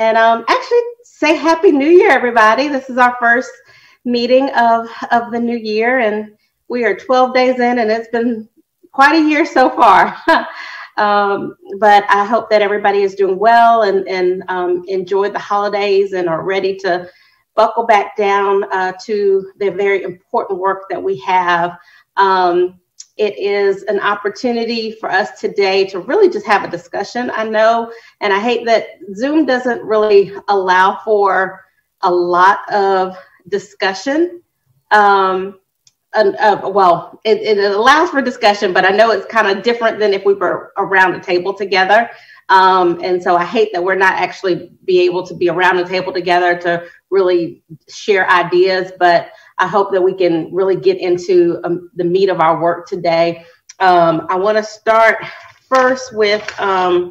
And actually say Happy New Year, everybody. This is our first meeting of the new year, and we are 12 days in, and it's been quite a year so far. But I hope that everybody is doing well and enjoyed the holidays and are ready to buckle back down to the very important work that we have. It is an opportunity for us today to really just have a discussion. I know, and I hate that Zoom doesn't really allow for a lot of discussion. Well, it allows for discussion, but I know it's kind of different than if we were around a table together. And so I hate that we're not actually be able to be around the table together to really share ideas, but I hope that we can really get into the meat of our work today. I want to start first with call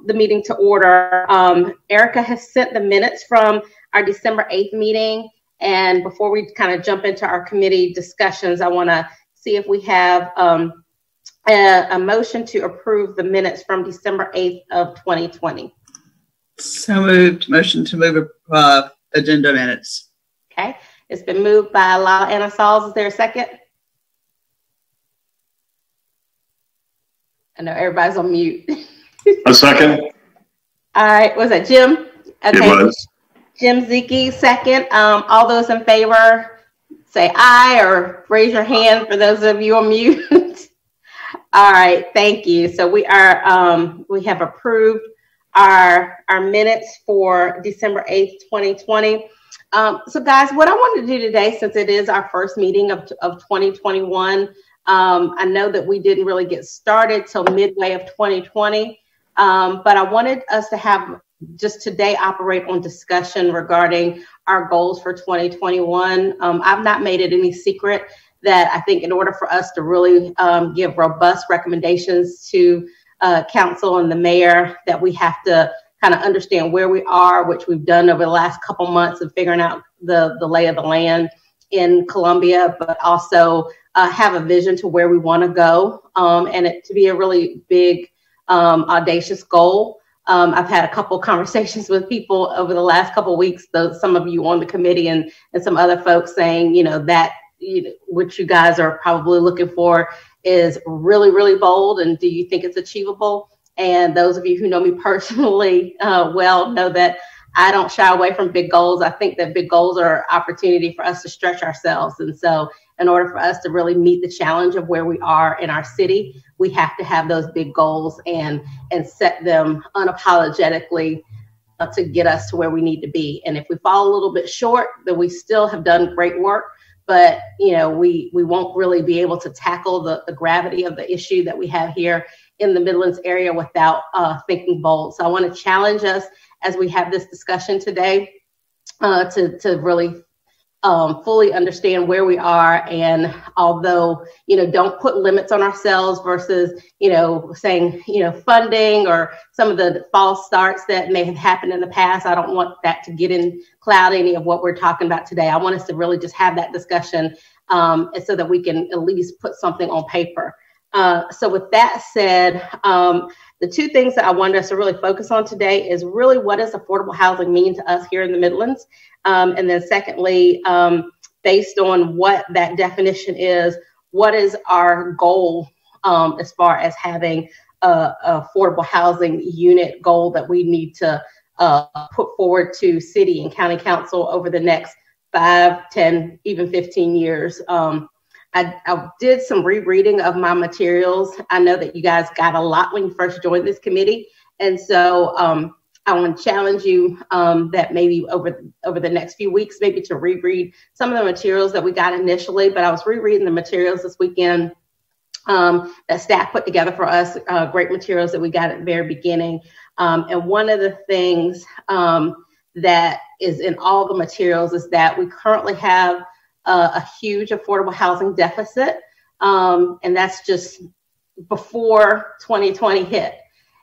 the meeting to order. Erica has sent the minutes from our December 8th meeting. And before we kind of jump into our committee discussions, I want to see if we have a motion to approve the minutes from December 8th of 2020. So moved. Motion to move agenda minutes. Okay, it's been moved by Lala Anasals. Is there a second? I know everybody's on mute. A second. All right, was that Jim? Okay. It was. Jim Zicke, second. All those in favor, say aye or raise your hand for those of you on mute. All right, thank you. So we have approved our minutes for December 8th, 2020. So guys, what I want to do today, since it is our first meeting of 2021, I know that we didn't really get started till midway of 2020, but I wanted us to have just today operate on discussion regarding our goals for 2021. I've not made it any secret that I think in order for us to really give robust recommendations to council and the mayor, that we have to kind of understand where we are, which we've done over the last couple months of figuring out the lay of the land in Columbia, but also have a vision to where we want to go, and it to be a really big, audacious goal. I've had a couple conversations with people over the last couple of weeks, some of you on the committee and some other folks saying, that what you guys are probably looking for is really, really bold, and do you think it's achievable? And those of you who know me personally well know that I don't shy away from big goals. I think that big goals are an opportunity for us to stretch ourselves. And so in order for us to really meet the challenge of where we are in our city, we have to have those big goals and set them unapologetically to get us to where we need to be. And if we fall a little bit short, then we still have done great work. But, we won't really be able to tackle the gravity of the issue that we have here in the Midlands area without thinking bold. So I want to challenge us as we have this discussion today to really fully understand where we are. And although, don't put limits on ourselves versus, saying, funding or some of the false starts that may have happened in the past. I don't want that to cloud any of what we're talking about today. I want us to really just have that discussion so that we can at least put something on paper. So with that said, the two things that I wanted us to really focus on today is really what does affordable housing mean to us here in the Midlands? And then secondly, based on what that definition is, what is our goal as far as having a affordable housing unit goal that we need to put forward to city and county council over the next 5, 10, even 15 years. I did some rereading of my materials. I know that you guys got a lot when you first joined this committee. And so I want to challenge you that maybe over the next few weeks, maybe to reread some of the materials that we got initially. But I was rereading the materials this weekend that staff put together for us, great materials that we got at the very beginning. And one of the things that is in all the materials is that we currently have a huge affordable housing deficit, and that's just before 2020 hit.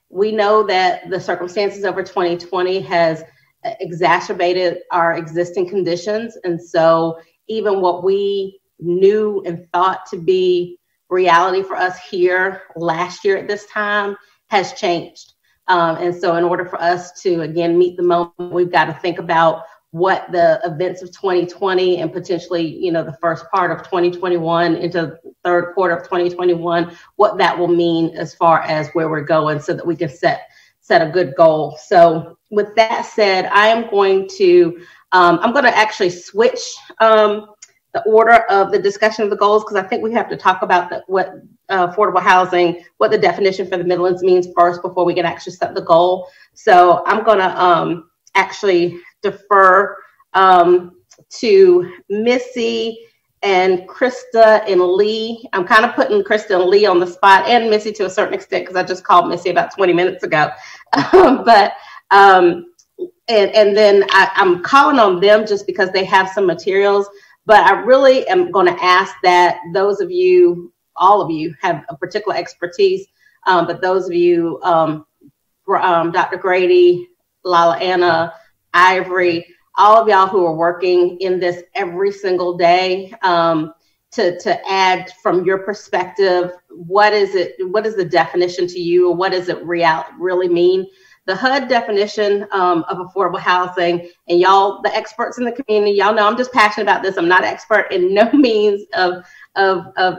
We know that the circumstances over 2020 has exacerbated our existing conditions, and so even what we knew and thought to be reality for us here last year at this time has changed. And so in order for us to, again, meet the moment, we've got to think about what the events of 2020 and potentially, you know, the first part of 2021 into the third quarter of 2021, what that will mean as far as where we're going so that we can set a good goal. So with that said, I am going to, I'm going to actually switch the order of the discussion of the goals, because I think we have to talk about what affordable housing, what the definition for the Midlands means first before we can actually set the goal. So I'm going to actually defer to Missy and Krista and Lee. I'm kind of putting Krista and Lee on the spot, and Missy to a certain extent, because I just called Missy about 20 minutes ago. And then I'm calling on them just because they have some materials. But I really am going to ask that those of you, all of you, have a particular expertise. But those of you, Dr. Grady, Lala Anna, Ivory, all of y'all who are working in this every single day, to add from your perspective, what is it? What is the definition to you? Or what does it really mean? The HUD definition of affordable housing, and y'all, the experts in the community, y'all know I'm just passionate about this. I'm not an expert in no means of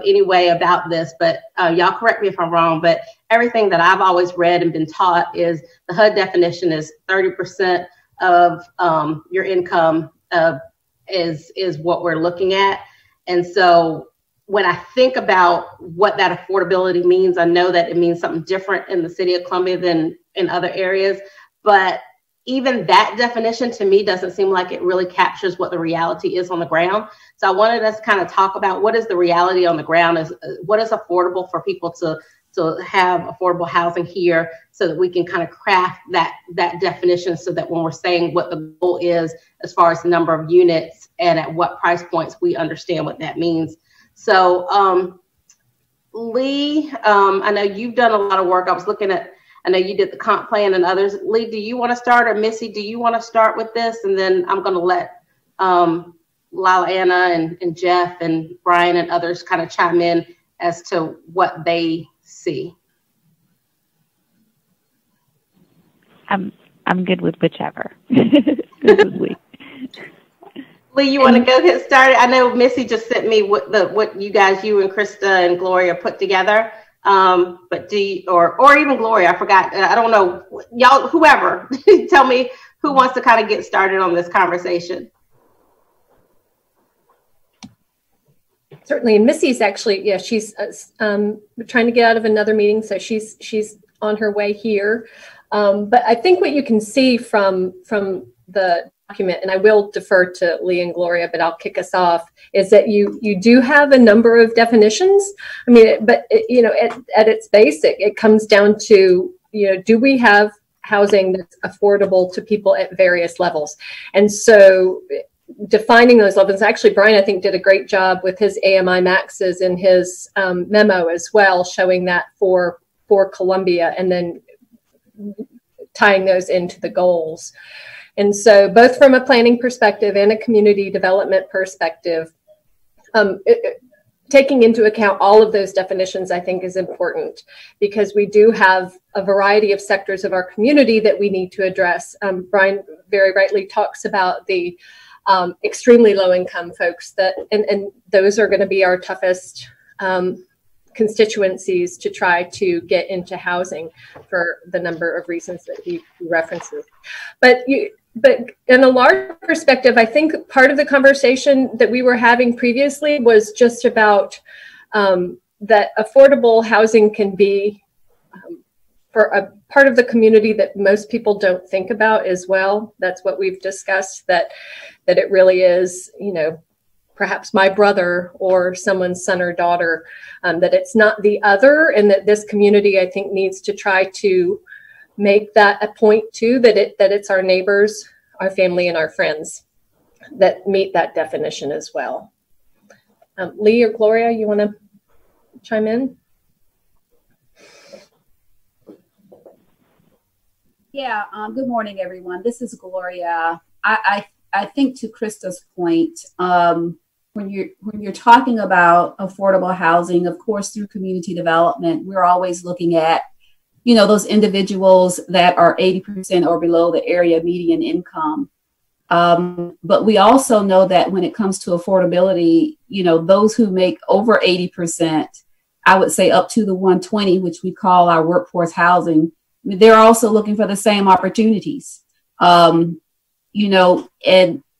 any way about this, but y'all correct me if I'm wrong, but everything that I've always read and been taught is the HUD definition is 30% of your income is what we're looking at. And so when I think about what that affordability means, I know that it means something different in the city of Columbia than in other areas, but even that definition to me doesn't seem like it really captures what the reality is on the ground. So I wanted us to kind of talk about what is the reality on the ground, is what is affordable for people to have affordable housing here, so that we can kind of craft that definition, so that when we're saying what the goal is as far as the number of units and at what price points, we understand what that means. So Lee, I know you've done a lot of work. I know you did the comp plan and others. Lee, do you want to start, or Missy, do you want to start with this? And then I'm going to let Lala Anna and Jeff and Brian and others kind of chime in as to what they see. I'm good with whichever. This is Lee. Lee, you want to go get started? I know Missy just sent me what you and Krista and Gloria put together. But do you, or even Gloria, I forgot. I don't know, y'all, whoever, tell me who wants to kind of get started on this conversation. Certainly, and Missy's actually, yeah, she's trying to get out of another meeting, so she's on her way here. But I think what you can see from the document, and I will defer to Lee and Gloria, but I'll kick us off, is that you do have a number of definitions. I mean, but you know, at its basic, it comes down to, you know, do we have housing that's affordable to people at various levels? And so defining those levels, actually, Brian, I think, did a great job with his AMI maxes in his memo as well, showing that for Columbia, and then tying those into the goals. And so both from a planning perspective and a community development perspective, taking into account all of those definitions, I think, is important, because we do have a variety of sectors of our community that we need to address. Brian very rightly talks about the extremely low income folks, and those are going to be our toughest constituencies to try to get into housing for the number of reasons that he references. But in a larger perspective, I think part of the conversation that we were having previously was just about that affordable housing can be for a part of the community that most people don't think about as well. That's what we've discussed, that it really is, you know, perhaps my brother or someone's son or daughter, that it's not the other, and that this community, I think, needs to try to make that a point too, that it's our neighbors, our family, and our friends that meet that definition as well. Lee or Gloria, you want to chime in? Yeah, good morning, everyone. This is Gloria. I think, to Krista's point, when you're talking about affordable housing, of course, through community development, we're always looking at those individuals that are 80% or below the area median income. But we also know that when it comes to affordability, those who make over 80%, I would say up to the 120, which we call our workforce housing, they're also looking for the same opportunities. And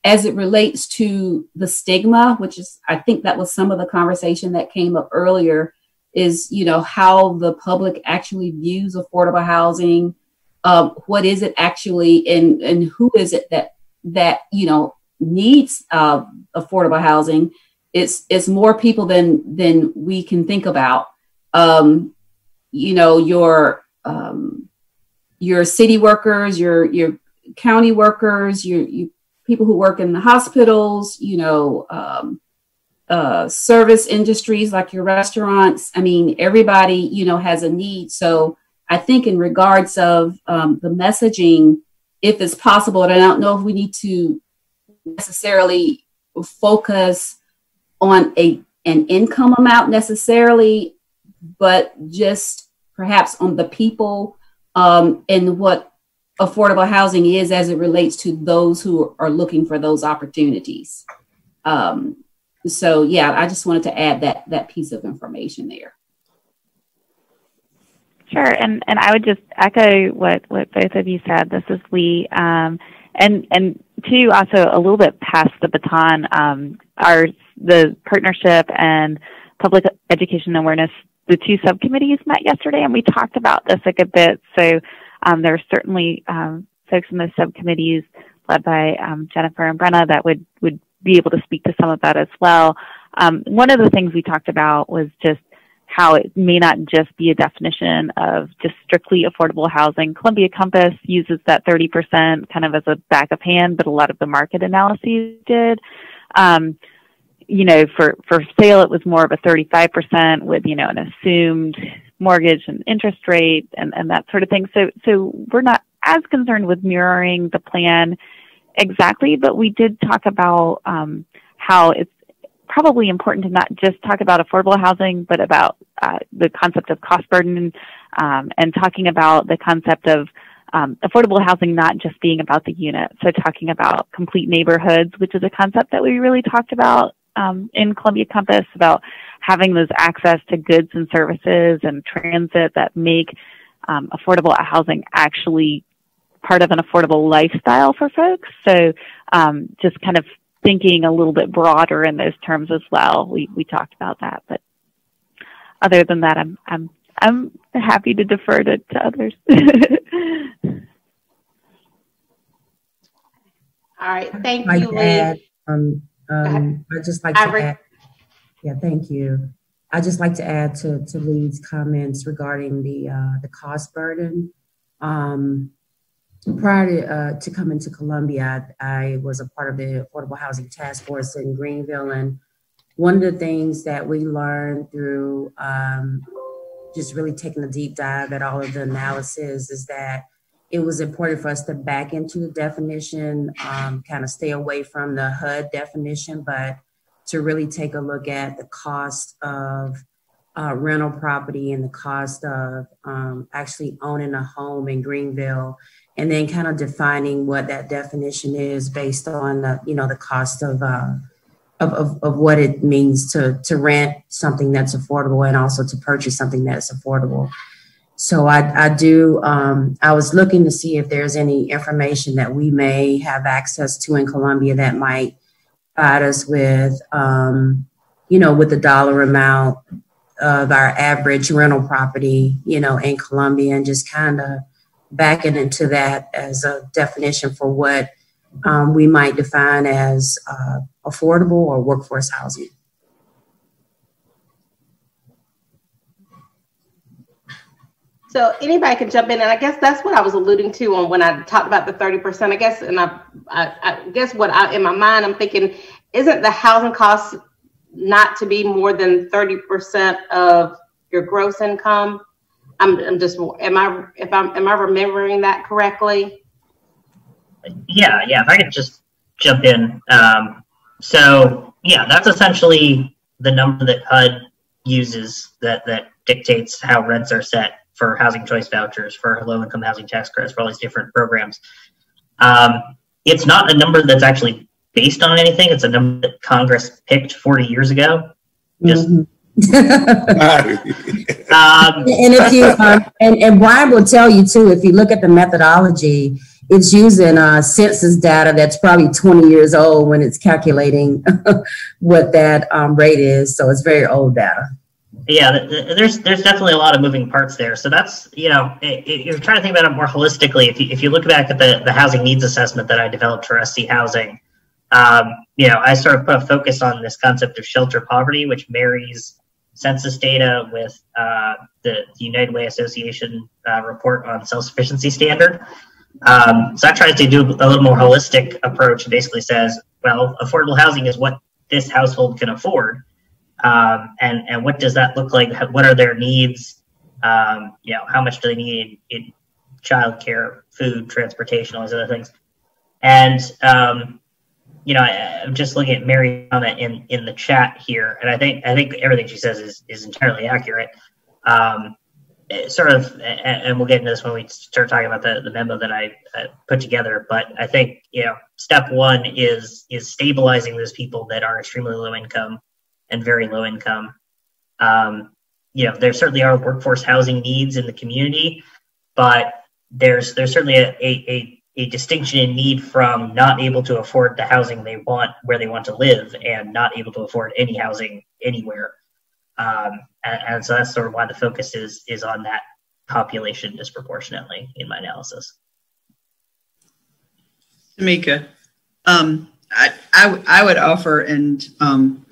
as it relates to the stigma, which is, I think that was some of the conversation that came up earlier, is, how the public actually views affordable housing. What is it actually, and who is it that needs affordable housing? It's more people than we can think about. Your city workers, your county workers, your people who work in the hospitals, service industries like your restaurants. I mean, everybody, has a need. So I think in regards of the messaging, if it's possible, and I don't know if we need to necessarily focus on an income amount necessarily, but just perhaps on the people and what affordable housing is as it relates to those who are looking for those opportunities. So yeah, I just wanted to add that piece of information there. Sure, and I would just echo what both of you said. This is Lee, and two, also a little bit past the baton. The partnership and public education awareness, the two subcommittees met yesterday, and we talked about this a good bit. So there are certainly folks in those subcommittees led by Jennifer and Brenna that would be able to speak to some of that as well. One of the things we talked about was just how it may not just be a definition of just strictly affordable housing. Columbia Compass uses that 30% kind of as a back of hand, but a lot of the market analyses did. For sale, it was more of a 35% with, an assumed mortgage and interest rate and that sort of thing. So we're not as concerned with mirroring the plan exactly, but we did talk about how it's probably important to not just talk about affordable housing, but about the concept of cost burden and talking about the concept of affordable housing not just being about the unit. So talking about complete neighborhoods, which is a concept that we really talked about in Columbia Compass, about having those access to goods and services and transit that make affordable housing actually part of an affordable lifestyle for folks. So just kind of thinking a little bit broader in those terms as well. We talked about that, but other than that, I'm happy to defer to others. All right, thank you, Lee. I'd just like to add, thank you. I'd just like to add to Lee's comments regarding the cost burden. Prior to coming to Columbia, I was a part of the Affordable Housing Task Force in Greenville, and one of the things that we learned through just really taking a deep dive at all of the analysis is that it was important for us to back into the definition, kind of stay away from the HUD definition, but to really take a look at the cost of rental property and the cost of actually owning a home in Greenville, and then kind of defining what that definition is based on the cost of what it means to rent something that's affordable and also to purchase something that's affordable. So I was looking to see if there's any information that we may have access to in Columbia that might provide us with, with the dollar amount of our average rental property, in Columbia, and just kind of backing into that as a definition for what we might define as affordable or workforce housing. So anybody can jump in, and I guess that's what I was alluding to on when I talked about the 30%. I guess, and I guess in my mind I'm thinking, isn't the housing cost not to be more than 30% of your gross income? I'm just, am I remembering that correctly? Yeah. If I could just jump in. So yeah, that's essentially the number that HUD uses that dictates how rents are set for housing choice vouchers, for low-income housing tax credits, for all these different programs. It's not a number that's actually based on anything. It's a number that Congress picked 40 years ago. Just and if you and Brian will tell you too, if you look at the methodology, it's using census data that's probably 20 years old when it's calculating what that rate is. So it's very old data. Yeah, there's definitely a lot of moving parts there. So that's, you know, if you're trying to think about it more holistically, if you look back at the housing needs assessment that I developed for SC Housing, you know, I sort of put a focus on this concept of shelter poverty, which marries census data with the United Way Association report on self-sufficiency standard. So that tries to do a little more holistic approach and basically says, well, affordable housing is what this household can afford. And what does that look like? What are their needs? You know, how much do they need in childcare, food, transportation, all those other things? And, you know, I'm just looking at Mary comment in the chat here, and I think everything she says is entirely accurate. Sort of, and we'll get into this when we start talking about the memo that I put together. But I think, you know, step one is stabilizing those people that are extremely low income and very low income. You know, there certainly are workforce housing needs in the community, but there's certainly a distinction in need from not able to afford the housing they want where they want to live and not able to afford any housing anywhere. And so that's sort of why the focus is on that population disproportionately in my analysis. Tamika, I would offer, and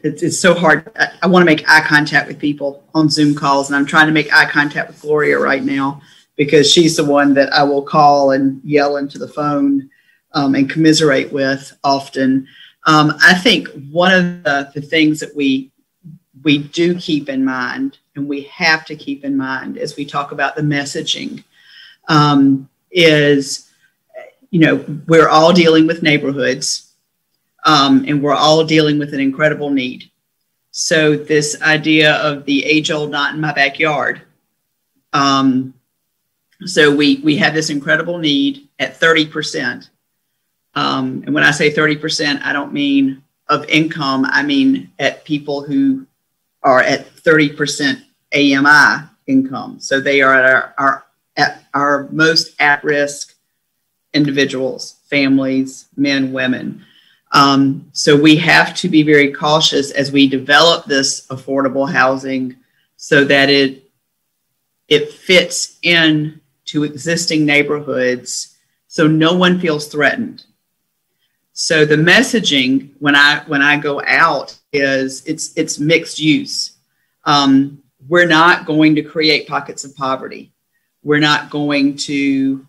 it's so hard. I want to make eye contact with people on Zoom calls, and I'm trying to make eye contact with Gloria right now because she's the one that I will call and yell into the phone and commiserate with often. I think one of the things that we do keep in mind, and we have to keep in mind as we talk about the messaging, is, you know, we're all dealing with neighborhoods, and we're all dealing with an incredible need. So this idea of the age-old not in my backyard. So we have this incredible need at 30%. And when I say 30%, I don't mean of income. I mean at people who are at 30% AMI income. So they are at our most at-risk individuals, families, men, women. So we have to be very cautious as we develop this affordable housing so that it fits in to existing neighborhoods so no one feels threatened. So the messaging when I go out is it's mixed use. We're not going to create pockets of poverty. We're not going to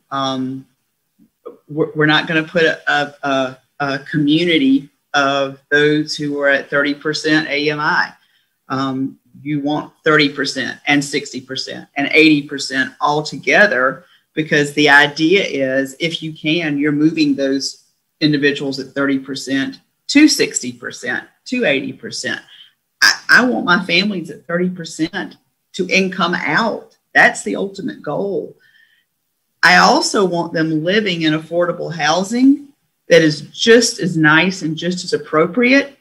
put a community of those who are at 30% AMI. You want 30% and 60% and 80% all together, because the idea is if you can, you're moving those individuals at 30% to 60%, to 80%. I want my families at 30% to income out. That's the ultimate goal. I also want them living in affordable housing that is just as nice and just as appropriate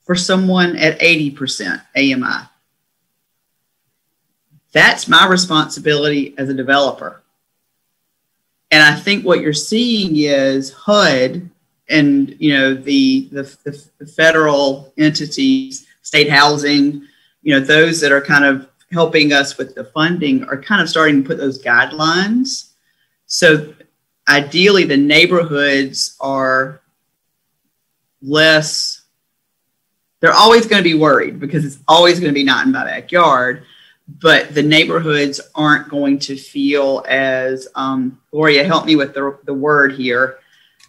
for someone at 80% AMI. That's my responsibility as a developer. And I think what you're seeing is HUD and, you know, the federal entities, state housing, you know, those that are kind of helping us with the funding are kind of starting to put those guidelines. So ideally the neighborhoods are less, they're always going to be worried because it's always going to be not in my backyard. But the neighborhoods aren't going to feel as, Gloria, help me with the word here.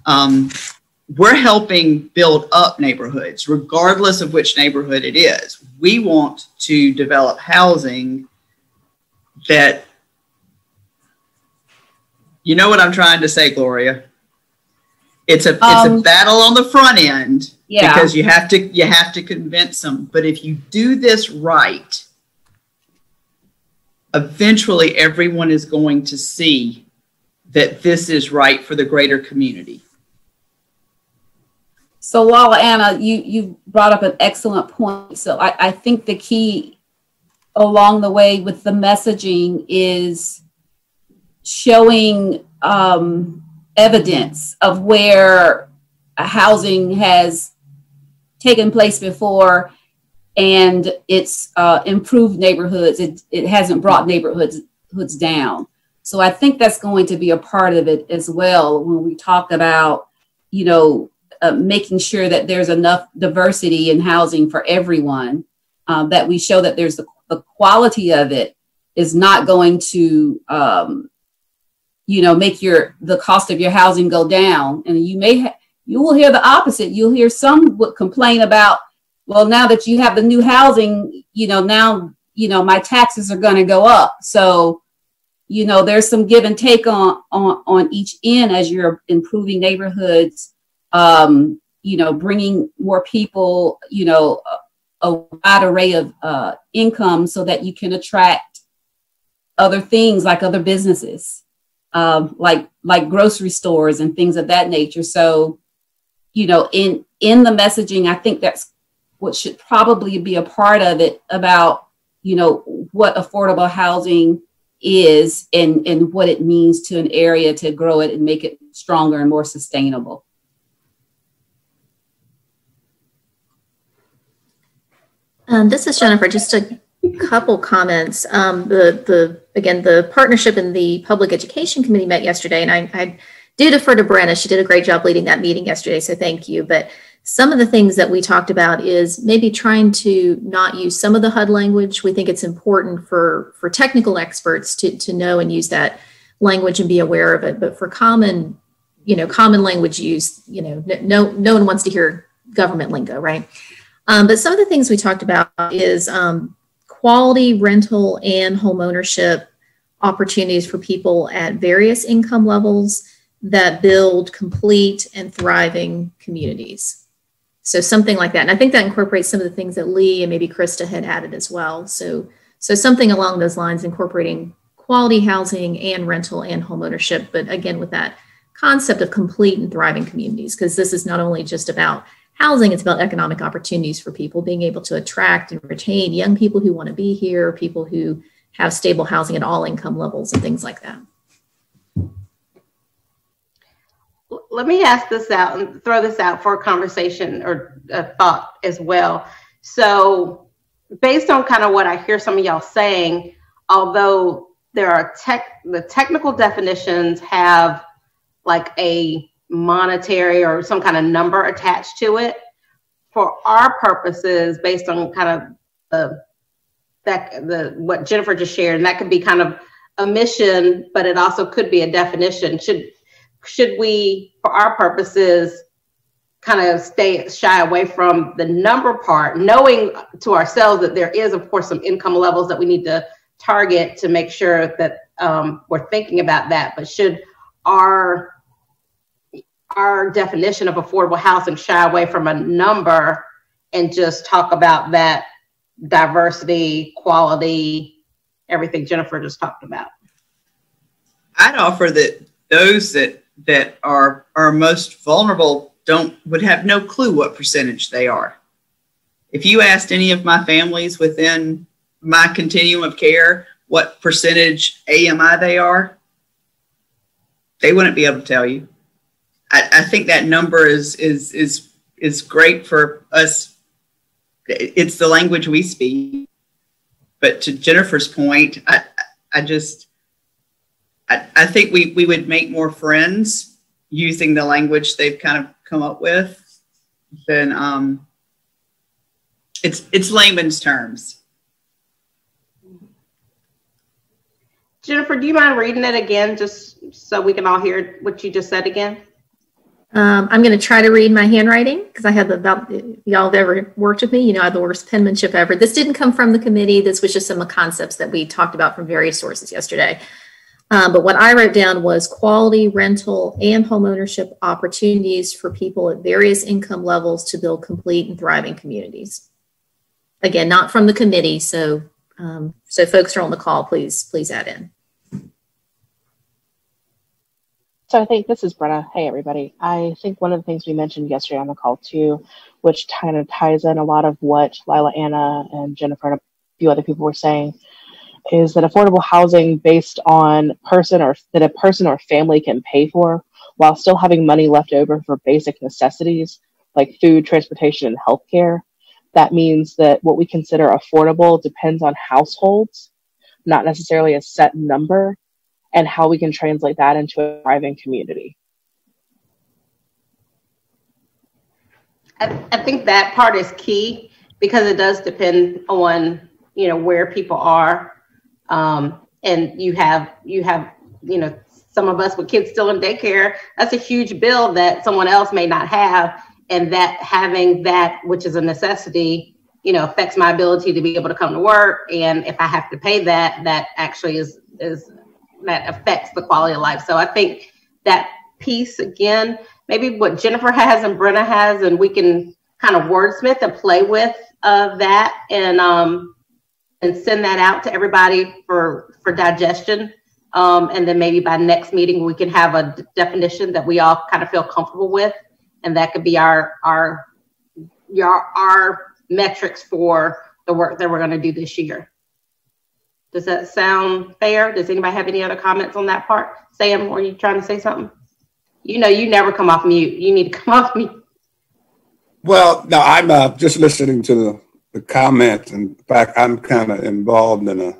We're helping build up neighborhoods, regardless of which neighborhood it is. We want to develop housing that, you know what I'm trying to say, Gloria? It's a battle on the front end, yeah, because you have to convince them. But if you do this right, eventually everyone is going to see that this is right for the greater community. So Lala, Anna, you brought up an excellent point. So I think the key along the way with the messaging is showing evidence of where housing has taken place before and it's improved neighborhoods. It hasn't brought neighborhoods down. So I think that's going to be a part of it as well when we talk about, making sure that there's enough diversity in housing for everyone, that we show that there's the quality of it is not going to, make the cost of your housing go down. And you will hear the opposite. You'll hear some would complain about, well, now that you have the new housing, now, my taxes are going to go up. So, there's some give and take on each end as you're improving neighborhoods, bringing more people, a wide array of income so that you can attract other things like other businesses, like grocery stores and things of that nature. So, in the messaging, I think that's what should probably be a part of it about, what affordable housing is and what it means to an area to grow it and make it stronger and more sustainable. This is Jennifer. Just a couple comments. The partnership in the Public Education Committee met yesterday, and I do defer to Brenna. She did a great job leading that meeting yesterday, so thank you. But some of the things that we talked about is maybe trying to not use some of the HUD language. We think it's important for technical experts to know and use that language and be aware of it. But for common language use, no one wants to hear government lingo, right? But some of the things we talked about is quality rental and home ownership opportunities for people at various income levels that build complete and thriving communities. So something like that. And I think that incorporates some of the things that Lee and maybe Krista had added as well. So something along those lines, incorporating quality housing and rental and home ownership, but again, with that concept of complete and thriving communities, because this is not only just about housing, it's about economic opportunities for people, being able to attract and retain young people who want to be here, people who have stable housing at all income levels and things like that. Let me ask this out and throw this out for a conversation or a thought as well. So based on kind of what I hear some of y'all saying, although there are the technical definitions have like a monetary or some kind of number attached to it, for our purposes, based on kind of what Jennifer just shared, and that could be kind of a mission, but it also could be a definition. Should we, for our purposes, kind of shy away from the number part, knowing to ourselves that there is, of course, some income levels that we need to target to make sure that we're thinking about that. But should our definition of affordable housing shy away from a number and just talk about that diversity, quality, everything Jennifer just talked about? I'd offer that those that are most vulnerable would have no clue what percentage they are. If you asked any of my families within my continuum of care what percentage AMI they are, they wouldn't be able to tell you. I think that number is great for us. It's the language we speak. But to Jennifer's point, I think we would make more friends using the language they've kind of come up with than it's layman's terms. Jennifer, do you mind reading it again, just so we can all hear what you just said again? I'm going to try to read my handwriting because I have y'all have ever worked with me, I have the worst penmanship ever. This didn't come from the committee. This was just some of the concepts that we talked about from various sources yesterday. But what I wrote down was quality rental and home ownership opportunities for people at various income levels to build complete and thriving communities. Again, not from the committee, so So folks are on the call, please add in. So I think this is Brenna. Hey, everybody. I think one of the things we mentioned yesterday on the call too, which kind of ties in a lot of what Lila, Anna, and Jennifer and a few other people were saying, is that affordable housing based on that a person or family can pay for while still having money left over for basic necessities like food, transportation, and healthcare. That means that what we consider affordable depends on households, not necessarily a set number, and how we can translate that into a thriving community. I think that part is key because it does depend on, where people are. And you have, some of us with kids still in daycare, that's a huge bill that someone else may not have. And that having that, which is a necessity, affects my ability to be able to come to work. And if I have to pay that, that actually is that affects the quality of life. So I think that piece, again, maybe what Jennifer has and Brenna has, and we can kind of wordsmith and play with that and send that out to everybody for digestion. And then maybe by next meeting, we can have a definition that we all kind of feel comfortable with. And that could be our metrics for the work that we're going to do this year. Does that sound fair? Does anybody have any other comments on that part? Sam, were you trying to say something? You never come off mute. You need to come off mute. Well, no, I'm just listening to the comments. In fact, I'm kind of involved in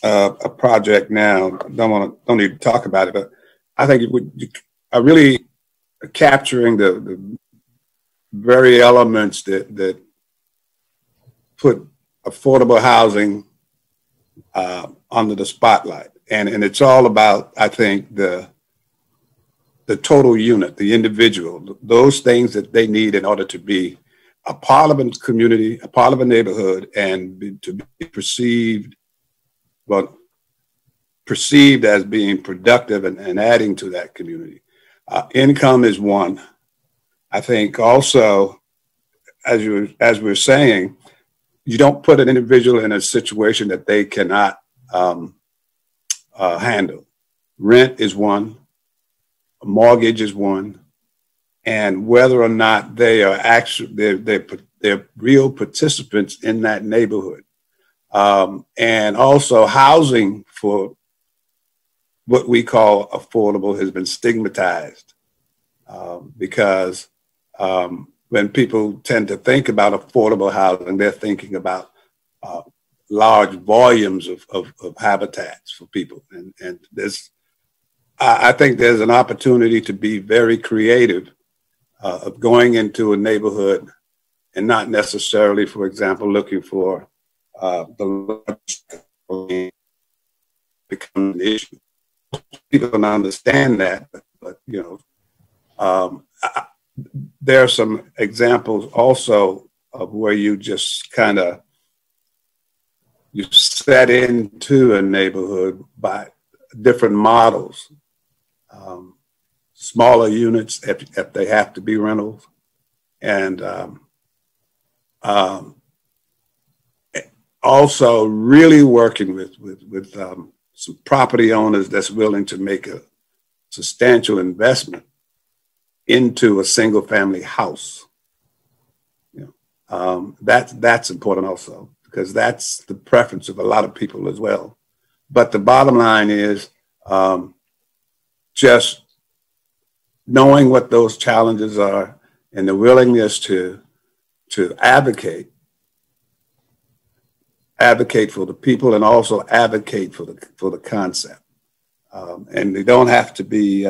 a project now. Don't need to talk about it, but I think you are really capturing the very elements that put affordable housing under the spotlight, and it's all about, I think, the total unit, the individual, those things that they need in order to be a part of a community, a part of a neighborhood, and to be perceived as being productive and adding to that community. Income is one. I think also, as we're saying, you don't put an individual in a situation that they cannot handle. Rent is one, a mortgage is one, and whether or not they are actually they're real participants in that neighborhood, and also housing for what we call affordable has been stigmatized because when people tend to think about affordable housing, they're thinking about large volumes of habitats for people. And I think there's an opportunity to be very creative of going into a neighborhood and not necessarily, for example, looking for the large become an issue. People don't understand that, but there are some examples also of where you just kind of you set into a neighborhood by different models, smaller units if they have to be rentals, and also really working with some property owners that's willing to make a substantial investment into a single family house. That's important also, because that's the preference of a lot of people as well. But the bottom line is just knowing what those challenges are and the willingness to advocate for the people and also advocate for the concept. And they don't have to be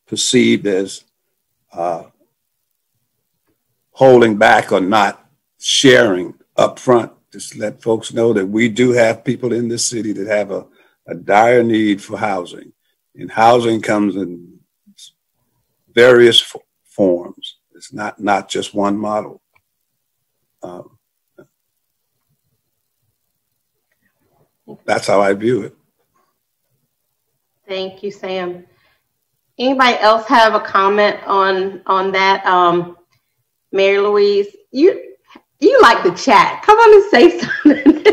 perceived as holding back or not sharing up front. Just let folks know that we do have people in this city that have a dire need for housing. And housing comes in various forms. It's not just one model. That's how I view it. Thank you, Sam. Anybody else have a comment on that? Mary Louise, You like the chat. Come on and say something.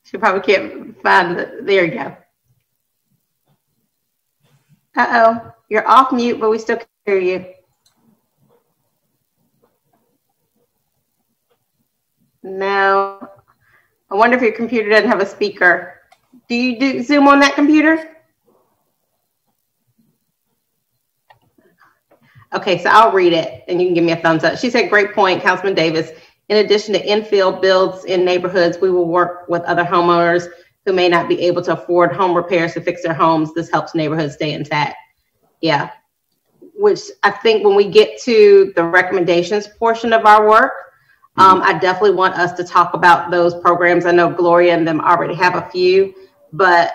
She probably can't find it. There you go. Uh-oh. You're off mute, but we still can hear you. No. I wonder if your computer doesn't have a speaker. Do you do Zoom on that computer? Okay, so I'll read it and you can give me a thumbs up. She said, great point, Councilman Davis. In addition to infill builds in neighborhoods, we will work with other homeowners who may not be able to afford home repairs to fix their homes. This helps neighborhoods stay intact. Yeah, which I think when we get to the recommendations portion of our work, I definitely want us to talk about those programs. I know Gloria and them already have a few, but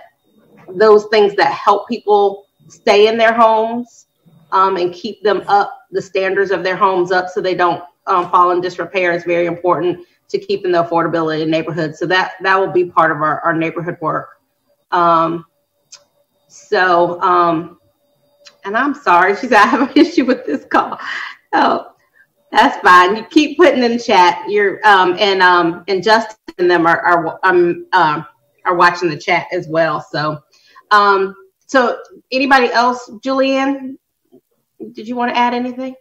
those things that help people stay in their homes and keep them up, the standards of their homes up so they don't fall in disrepair is very important to keeping the affordability in neighborhoods. So that will be part of our neighborhood work. And I'm sorry, she said, I have an issue with this call. Oh, that's fine. You keep putting in chat. You're and Justin and them are watching the chat as well. So, so anybody else, Julianne, did you want to add anything?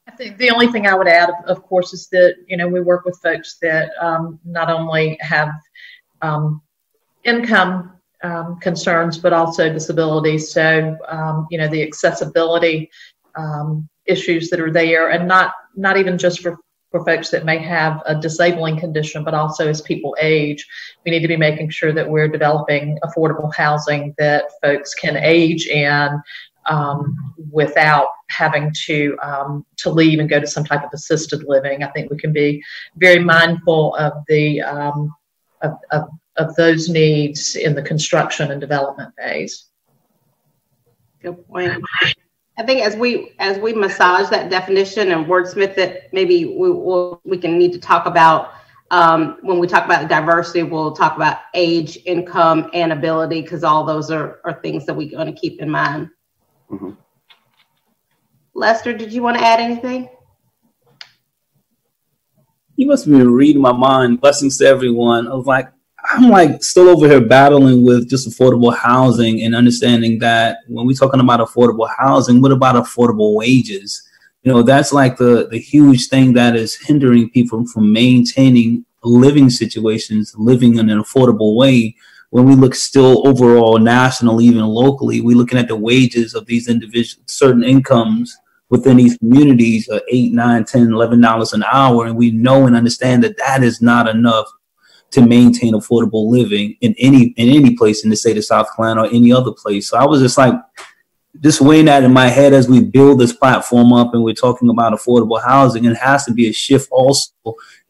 I think the only thing I would add, of course, is that, you know, we work with folks that not only have income concerns, but also disabilities. So, you know, the accessibility issues that are there, and not even just for folks that may have a disabling condition, but also as people age, we need to be making sure that we're developing affordable housing that folks can age in without having to leave and go to some type of assisted living. I think we can be very mindful of the of those needs in the construction and development phase. Good point. I think as we massage that definition and wordsmith it, maybe we can need to talk about when we talk about diversity, we'll talk about age, income, and ability, because all those are things that we're going to keep in mind. Mm-hmm. Lester, did you want to add anything? You must have been reading my mind. Blessings to everyone. I'm like still over here battling with just affordable housing and understanding that when we're talking about affordable housing, what about affordable wages? You know, that's like the huge thing that is hindering people from maintaining living situations, living in an affordable way. When we look still overall nationally, even locally, we're looking at the wages of these individuals, certain incomes within these communities are $8, $9, $10, $11 an hour. And we know and understand that that is not enough to maintain affordable living in any place in the state of South Carolina or any other place. So I was just weighing that in my head as we build this platform up and we're talking about affordable housing. It has to be a shift also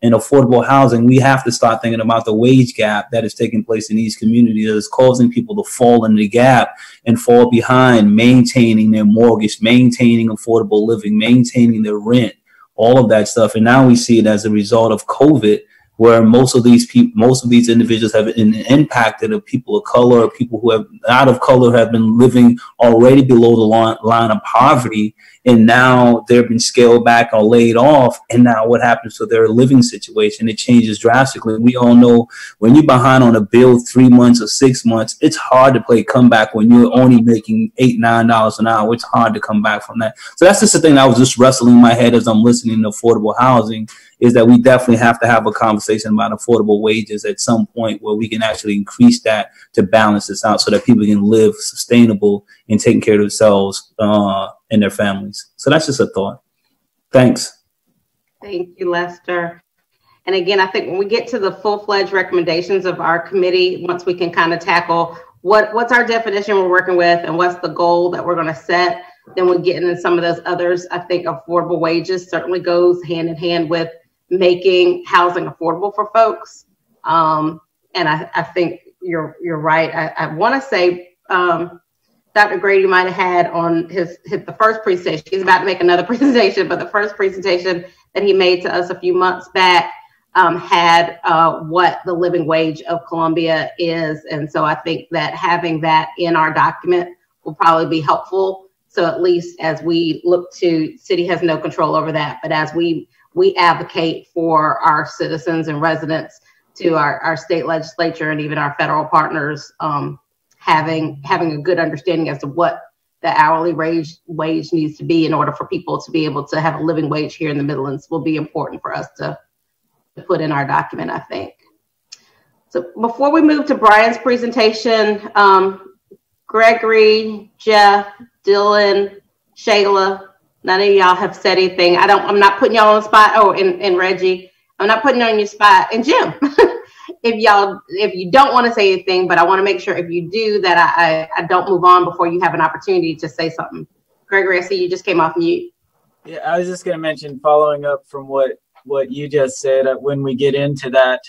in affordable housing. We have to start thinking about the wage gap that is taking place in these communities that is causing people to fall in the gap and fall behind maintaining their mortgage, maintaining affordable living, maintaining their rent, all of that stuff. And now we see it as a result of COVID, where most of these individuals have been impacted, of people of color, or people who have not of color have been living already below the line of poverty, and now they've been scaled back or laid off. And now what happens to their living situation? It changes drastically. We all know when you're behind on a bill 3 months or 6 months, it's hard to play comeback when you're only making $8, $9 an hour. It's hard to come back from that. So that's just the thing I was just wrestling in my head as I'm listening to affordable housing, is that we definitely have to have a conversation about affordable wages at some point where we can actually increase that to balance this out so that people can live sustainable and taking care of themselves and their families. So that's just a thought. Thanks. Thank you, Lester. And again, I think when we get to the full-fledged recommendations of our committee, once we can kind of tackle what's our definition we're working with and what's the goal that we're going to set, then we'll get into some of those others. I think affordable wages certainly goes hand in hand with making housing affordable for folks. And I think you're right. I want to say Dr. Grady might have had on the first presentation. He's about to make another presentation, but the first presentation that he made to us a few months back, had what the living wage of Columbia is. And so I think that having that in our document will probably be helpful. So at least as we look to, city has no control over that, but as we advocate for our citizens and residents to our state legislature and even our federal partners, having a good understanding as to what the hourly wage needs to be in order for people to be able to have a living wage here in the Midlands will be important for us to put in our document, I think. So before we move to Brian's presentation, Gregory, Jeff, Dylan, Shayla, none of y'all have said anything. I'm not putting y'all on the spot. Oh, and Reggie, I'm not putting you on your spot. And Jim, if you don't want to say anything, but I want to make sure if you do that I don't move on before you have an opportunity to say something. Gregory, I see you just came off mute. Yeah, I was just going to mention, following up from what you just said, when we get into that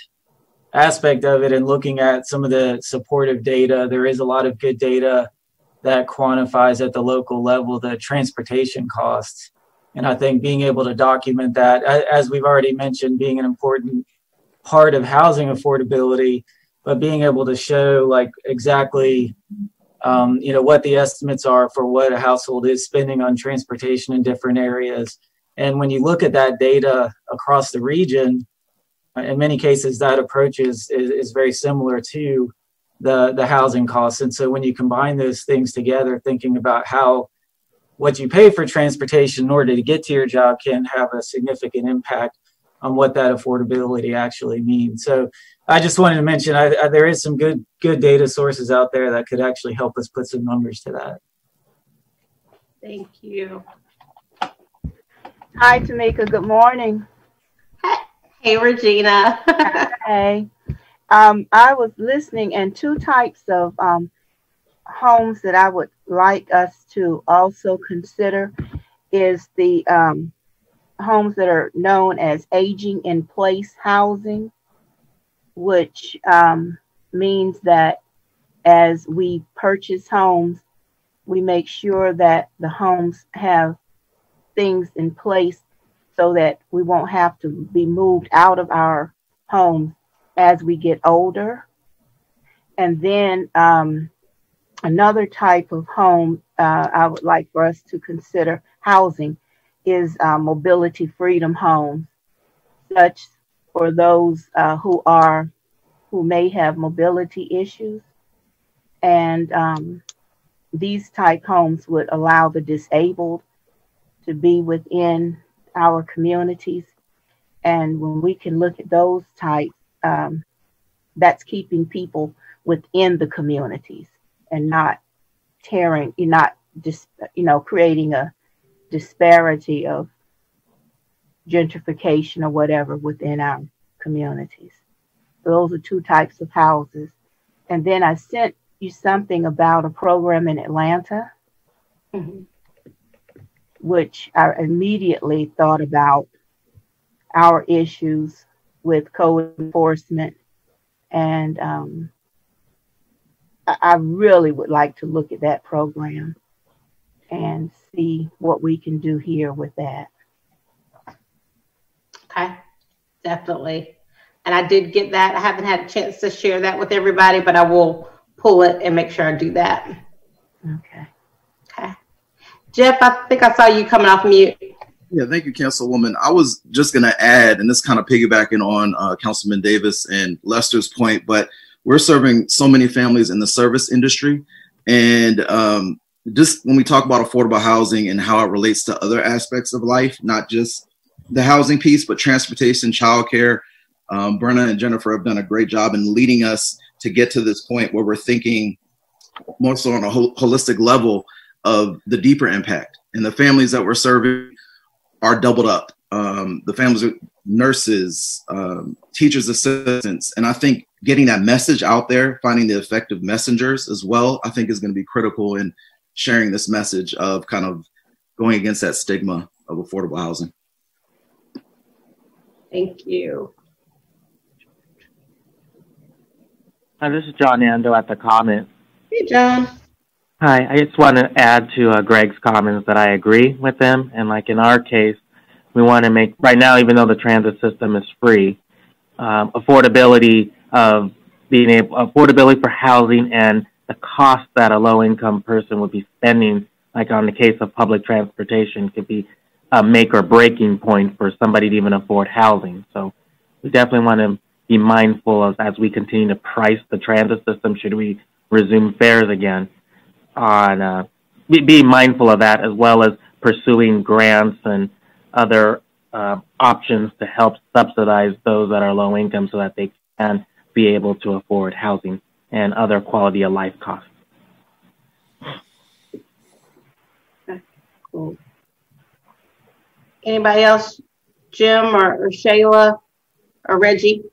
aspect of it and looking at some of the supportive data, there is a lot of good data that quantifies at the local level the transportation costs. And I think being able to document that, as we've already mentioned, being an important part of housing affordability, but being able to show like exactly what the estimates are for what a household is spending on transportation in different areas. And when you look at that data across the region, in many cases, that approach is very similar to the housing costs. And so when you combine those things together, thinking about how what you pay for transportation in order to get to your job can have a significant impact on what that affordability actually means. So I just wanted to mention there is some good data sources out there that could actually help us put some numbers to that. Thank you. Hi, Tamika. Good morning. Hey, Regina. Hey. I was listening, and two types of homes that I would like us to also consider is the homes that are known as aging in place housing, which means that as we purchase homes, we make sure that the homes have things in place so that we won't have to be moved out of our homes as we get older. And then another type of home I would like for us to consider housing is mobility freedom homes, such for those who may have mobility issues. And these type homes would allow the disabled to be within our communities. And when we can look at those types, that's keeping people within the communities and not creating a disparity of gentrification or whatever within our communities. So those are two types of houses. And then I sent you something about a program in Atlanta, which I immediately thought about our issues with code enforcement. And I really would like to look at that program and see what we can do here with that. Okay, definitely. And I did get that. I haven't had a chance to share that with everybody, but I will pull it and make sure I do that. Okay. Okay. Jeff, I think I saw you coming off mute. Yeah, thank you, Councilwoman. I was just going to add, and this kind of piggybacking on Councilman Davis and Lester's point, but we're serving so many families in the service industry. And just when we talk about affordable housing and how it relates to other aspects of life, not just the housing piece, but transportation, childcare, Brenna and Jennifer have done a great job in leading us to get to this point where we're thinking more so on a holistic level of the deeper impact. And the families that we're serving are doubled up. The families are nurses, teachers, assistants. And I think getting that message out there, finding the effective messengers as well, I think is going to be critical in sharing this message of kind of going against that stigma of affordable housing. Thank you. Hi, this is John Ando at the comment. Hey, John. Hi, I just want to add to Greg's comments that I agree with them. And like in our case, we want to make, right now, even though the transit system is free, affordability of affordability for housing and the cost that a low-income person would be spending, like on the case of public transportation, could be a make or breaking point for somebody to even afford housing. So we definitely want to be mindful of, as we continue to price the transit system, should we resume fares again, on be mindful of that, as well as pursuing grants and other options to help subsidize those that are low income so that they can be able to afford housing and other quality of life costs. Cool. Anybody else? Jim or Shayla or Reggie?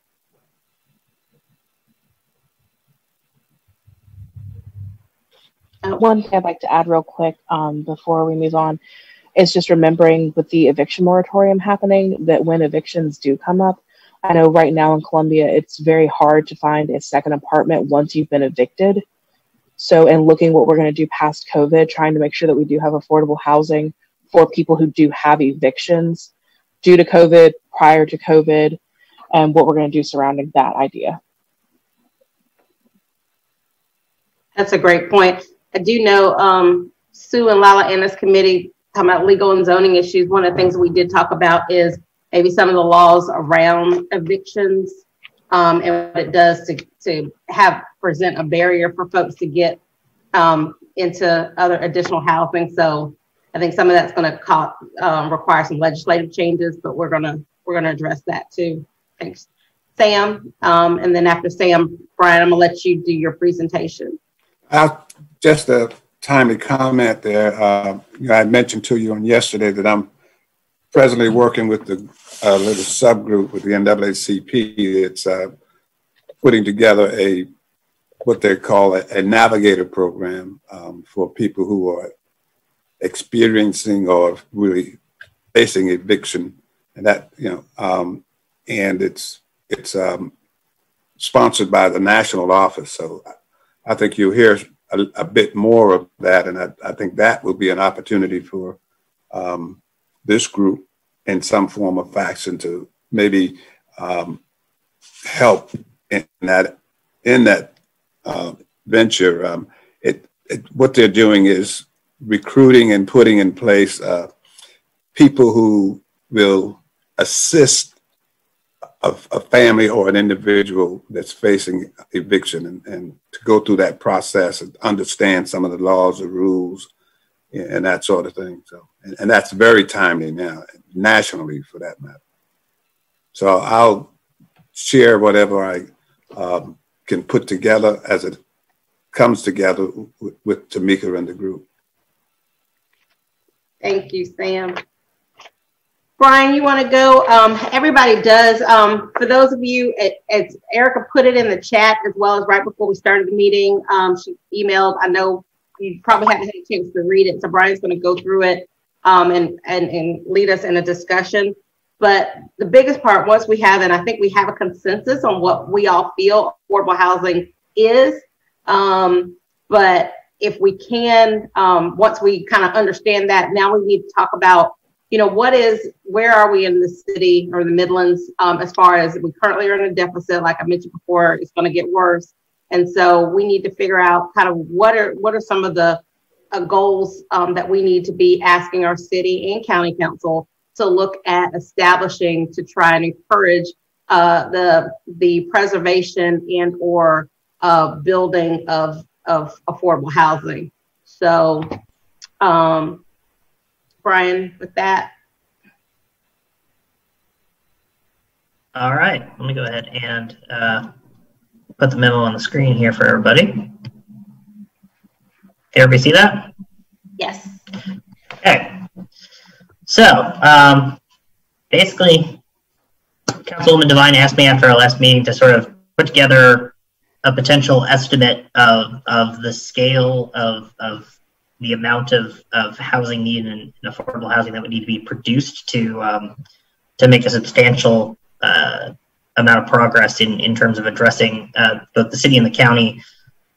One thing I'd like to add real quick before we move on is just remembering with the eviction moratorium happening that when evictions do come up, I know right now in Columbia, it's very hard to find a second apartment once you've been evicted. So in looking what we're going to do past COVID, trying to make sure that we do have affordable housing for people who do have evictions due to COVID, prior to COVID, and what we're going to do surrounding that idea. That's a great point. I do know Sue and Lala Anna's committee talking about legal and zoning issues. One of the things we did talk about is maybe some of the laws around evictions and what it does to present a barrier for folks to get into other additional housing. So I think some of that's going to require some legislative changes, but we're gonna address that too. Thanks, Sam. And then after Sam, Brian, I'm gonna let you do your presentation. Just a timely comment there. I mentioned to you on yesterday that I'm presently working with the little subgroup with the NAACP. It's putting together what they call a navigator program for people who are experiencing or really facing eviction, and that and it's sponsored by the national office. So I think you'll hear a bit more of that, and I think that will be an opportunity for this group in some form or fashion to maybe help in that venture. What they're doing is recruiting and putting in place people who will assist a family or an individual that's facing eviction and to go through that process and understand some of the laws and rules and that sort of thing. So, and that's very timely now, nationally for that matter. So I'll share whatever I can put together as it comes together with Tamika and the group. Thank you, Sam. Brian, you want to go? Everybody does. For those of you, as Erica put it in the chat, as well as right before we started the meeting, she emailed. I know you probably haven't had a chance to read it, so Brian's going to go through it and lead us in a discussion. But the biggest part, once we have, and I think we have a consensus on what we all feel affordable housing is, but if we can, once we kind of understand that, now we need to talk about, where are we in the city or the Midlands as far as we currently are in a deficit, like I mentioned before, it's going to get worse. And so we need to figure out kind of what are some of the goals that we need to be asking our city and county council to look at establishing to try and encourage the preservation and or building of affordable housing. So, Brian, with that. All right, let me go ahead and put the memo on the screen here for everybody. Can everybody see that? Yes. Okay. So, basically, Councilwoman Devine asked me after our last meeting to sort of put together a potential estimate of the scale of the amount of housing need and affordable housing that would need to be produced to make a substantial amount of progress in terms of addressing both the city and the county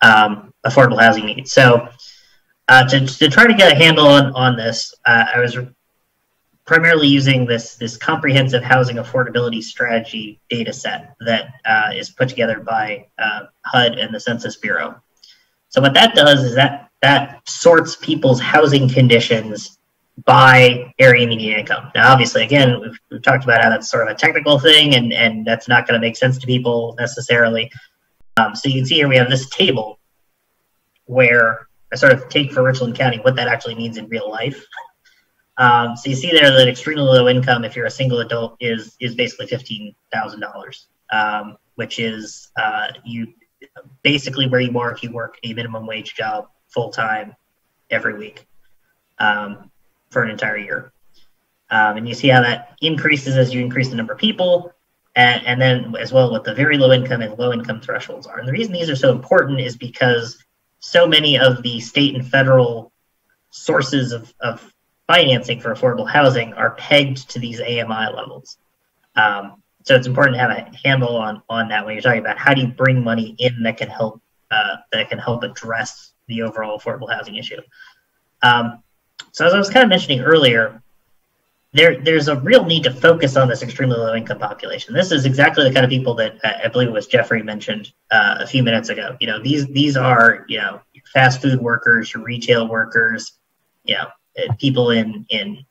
affordable housing needs. So to try to get a handle on this, I was primarily using this comprehensive housing affordability strategy data set that is put together by HUD and the Census Bureau. So what that does is that sorts people's housing conditions by area median income. Now, obviously, again, we've talked about how that's sort of a technical thing, and that's not going to make sense to people necessarily. So you can see here we have this table where I sort of take for Richland County what that actually means in real life. So you see there that extremely low income, if you're a single adult, is basically $15,000, which is you basically where you are if you work a minimum wage job full time every week for an entire year. And you see how that increases as you increase the number of people, and then as well what the very low income and low income thresholds are. And the reason these are so important is because so many of the state and federal sources of financing for affordable housing are pegged to these AMI levels. So it's important to have a handle on that when you're talking about how do you bring money in that can help address the overall affordable housing issue. So as I was kind of mentioning earlier, there's a real need to focus on this extremely low income population. This is exactly the kind of people that I believe it was Jeffrey mentioned a few minutes ago. You know, these are, you know, fast food workers, your retail workers, you know, people in you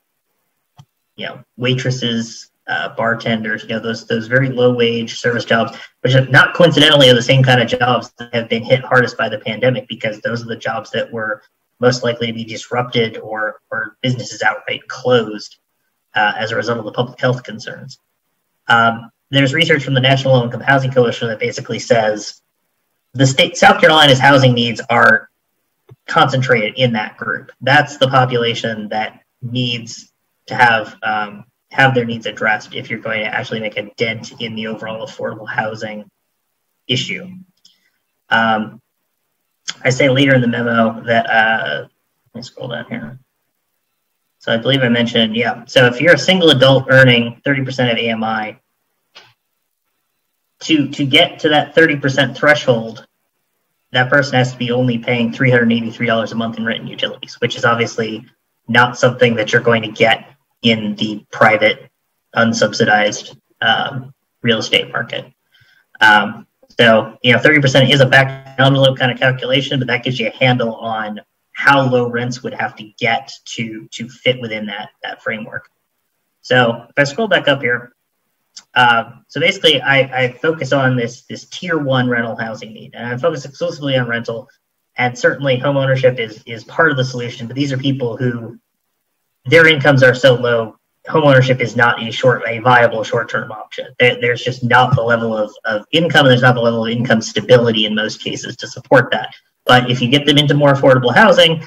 know, waitresses, bartenders, you know, those very low wage service jobs, which are not coincidentally are the same kind of jobs that have been hit hardest by the pandemic, because those are the jobs that were most likely to be disrupted or businesses outright closed as a result of the public health concerns. There's research from the National Low Income Housing Coalition that basically says the state, South Carolina's housing needs are concentrated in that group. That's the population that needs to have their needs addressed if you're going to actually make a dent in the overall affordable housing issue. I say later in the memo that, let me scroll down here. So I believe I mentioned, yeah. So if you're a single adult earning 30% of AMI, to get to that 30% threshold, that person has to be only paying $383 a month in rent and utilities, which is obviously not something that you're going to get in the private, unsubsidized real estate market. So, you know, 30% is a back envelope kind of calculation, but that gives you a handle on how low rents would have to get to fit within that framework. So if I scroll back up here, so basically I focus on this tier 1 rental housing need, and I focus exclusively on rental, and certainly home ownership is part of the solution, but these are people who their incomes are so low, home ownership is not a viable short-term option. There's just not the level of income, and there's not the level of income stability in most cases to support that. But if you get them into more affordable housing,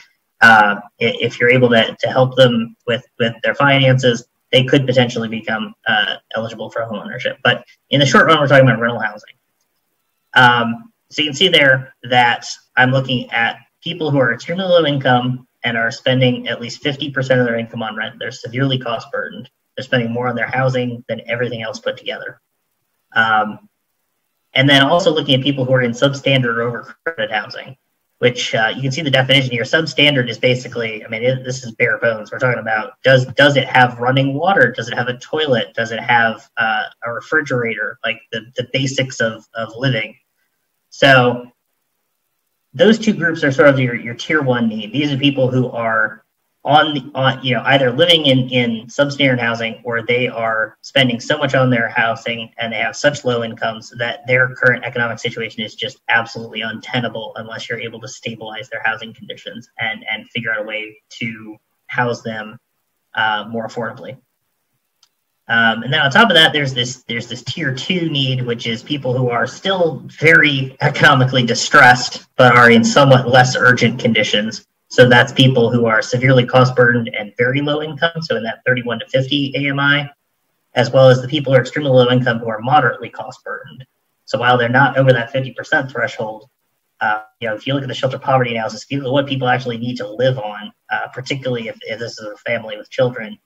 if you're able to help them with their finances, they could potentially become eligible for home ownership. But in the short run, we're talking about rental housing. So you can see there that I'm looking at people who are extremely low income and are spending at least 50% of their income on rent. They're severely cost burdened. They're spending more on their housing than everything else put together. And then also looking at people who are in substandard or overcrowded housing, which you can see the definition here. Substandard is basically, I mean, this is bare bones. We're talking about, does it have running water? Does it have a toilet? Does it have a refrigerator? Like the basics of living. So those two groups are sort of your tier 1 need. These are people who are on either living in substandard housing, or they are spending so much on their housing and they have such low incomes that their current economic situation is just absolutely untenable unless you're able to stabilize their housing conditions and figure out a way to house them more affordably. And then on top of that, there's this tier 2 need, which is people who are still very economically distressed, but are in somewhat less urgent conditions. So that's people who are severely cost burdened and very low income, so in that 31 to 50 AMI, as well as the people who are extremely low income who are moderately cost burdened. So while they're not over that 50% threshold, if you look at the shelter poverty analysis, if you look at what people actually need to live on, particularly if this is a family with children,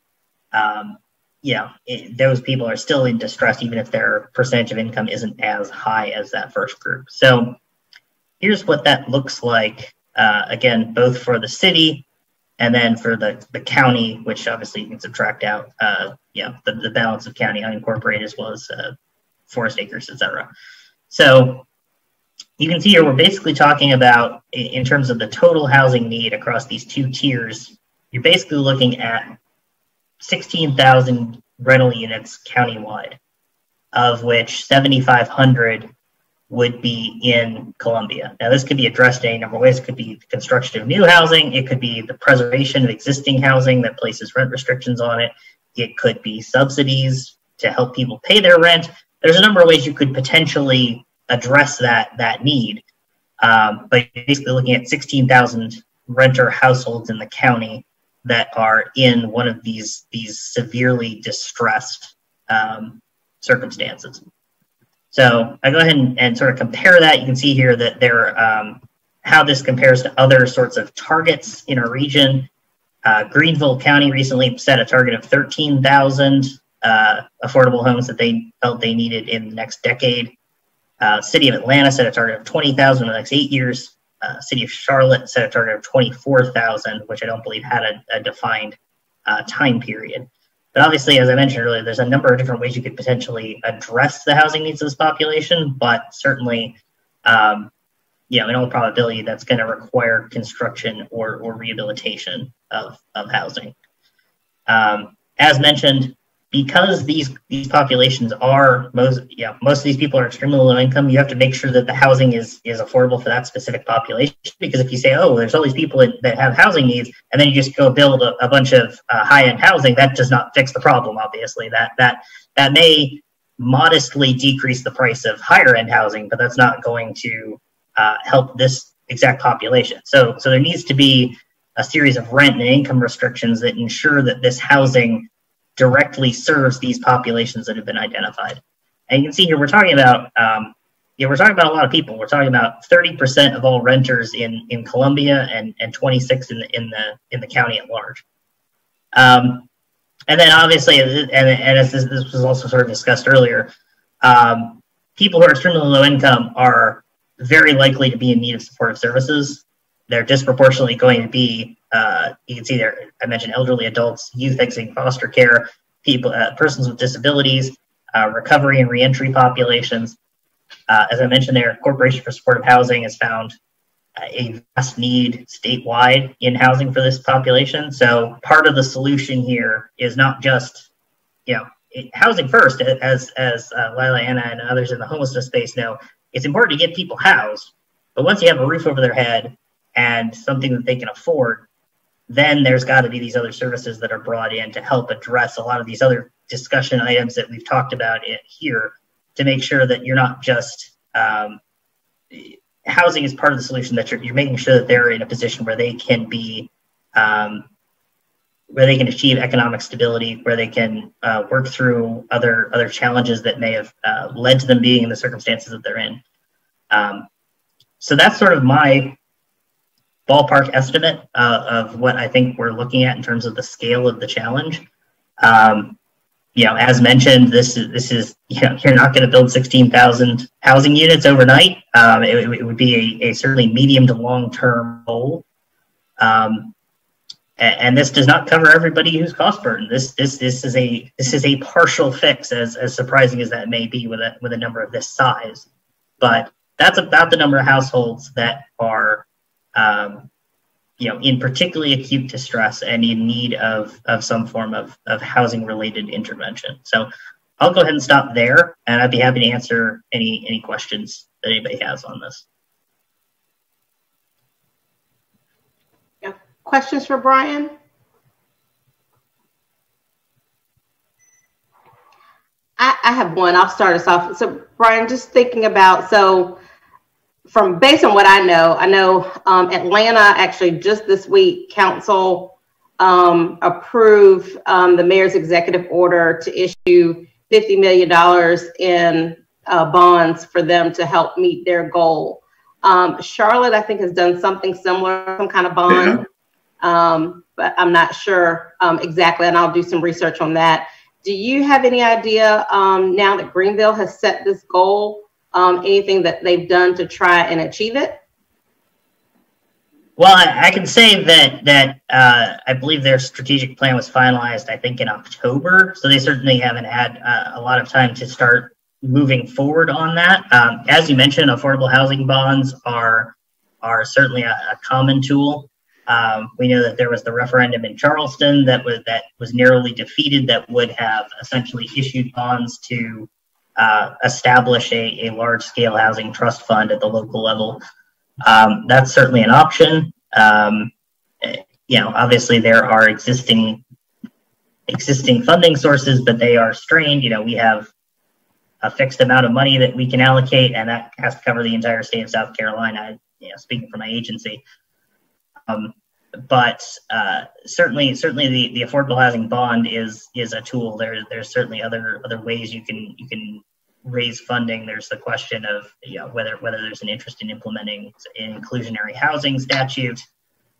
those people are still in distress, even if their percentage of income isn't as high as that first group. So here's what that looks like, again, both for the city And then for the county, which obviously you can subtract out, the balance of county unincorporated as well as forest acres, et cetera. So you can see here, we're basically talking about, in terms of the total housing need across these two tiers, you're basically looking at 16,000 rental units countywide, of which 7,500 would be in Columbia. Now, this could be addressed in any number of ways. It could be the construction of new housing. It could be the preservation of existing housing that places rent restrictions on it. It could be subsidies to help people pay their rent. There's a number of ways you could potentially address that need. But basically looking at 16,000 renter households in the county that are in one of these severely distressed circumstances. So I go ahead and sort of compare that. You can see here that there how this compares to other sorts of targets in our region. Greenville County recently set a target of 13,000 affordable homes that they felt they needed in the next decade. City of Atlanta set a target of 20,000 in the next 8 years. City of Charlotte set a target of 24,000, which I don't believe had a defined time period. But obviously, as I mentioned earlier, there's a number of different ways you could potentially address the housing needs of this population, but certainly, in all probability, that's going to require construction or rehabilitation of housing. As mentioned, because these populations are most of these people are extremely low income, you have to make sure that the housing is affordable for that specific population. Because if you say, oh, there's all these people that have housing needs, and then you just go build a bunch of high-end housing, that does not fix the problem. Obviously, that may modestly decrease the price of higher-end housing, but that's not going to help this exact population. So there needs to be a series of rent and income restrictions that ensure that this housing directly serves these populations that have been identified. And you can see here, we're talking about a lot of people. We're talking about 30% of all renters in Columbia and 26 in the county at large. And then obviously, and as this was also sort of discussed earlier, people who are extremely low income are very likely to be in need of supportive services. They're disproportionately going to be, you can see there, I mentioned elderly adults, youth exiting foster care, people, persons with disabilities, recovery and reentry populations. As I mentioned there, Corporation for Supportive Housing has found a vast need statewide in housing for this population. So part of the solution here is not just, housing first, as Lila, Anna, and others in the homelessness space know. It's important to get people housed, but once you have a roof over their head and something that they can afford, then there's got to be these other services that are brought in to help address a lot of these other discussion items that we've talked about here, to make sure that you're not just housing is part of the solution, that you're making sure that they're in a position where they can be where they can achieve economic stability, where they can work through other challenges that may have led to them being in the circumstances that they're in. So that's sort of my ballpark estimate of what I think we're looking at in terms of the scale of the challenge. As mentioned, this is you're not going to build 16,000 housing units overnight. It would be a certainly medium to long-term goal. And this does not cover everybody who's cost burdened. This is a partial fix, as surprising as that may be with a number of this size. But that's about the number of households that are in particularly acute distress and in need of some form of housing related intervention. So I'll go ahead and stop there, and I'd be happy to answer any questions that anybody has on this. Questions for Brian? I have one. I'll start us off. So Brian, just thinking about, based on what I know Atlanta actually just this week, council approved the mayor's executive order to issue $50 million in bonds for them to help meet their goal. Charlotte, I think, has done something similar, some kind of bond. Yeah. But I'm not sure exactly, and I'll do some research on that. Do you have any idea now that Greenville has set this goal, anything that they've done to try and achieve it? Well, I can say that I believe their strategic plan was finalized, I think, in October. So they certainly haven't had a lot of time to start moving forward on that. As you mentioned, affordable housing bonds are certainly a common tool. We know that there was the referendum in Charleston that was narrowly defeated that would have essentially issued bonds to establish a large-scale housing trust fund at the local level. That's certainly an option. Obviously there are existing funding sources, but they are strained. We have a fixed amount of money that we can allocate, and that has to cover the entire state of South Carolina. Speaking for my agency. But certainly the affordable housing bond is a tool. There's certainly other ways you can raise funding. There's the question of whether there's an interest in implementing an inclusionary housing statute.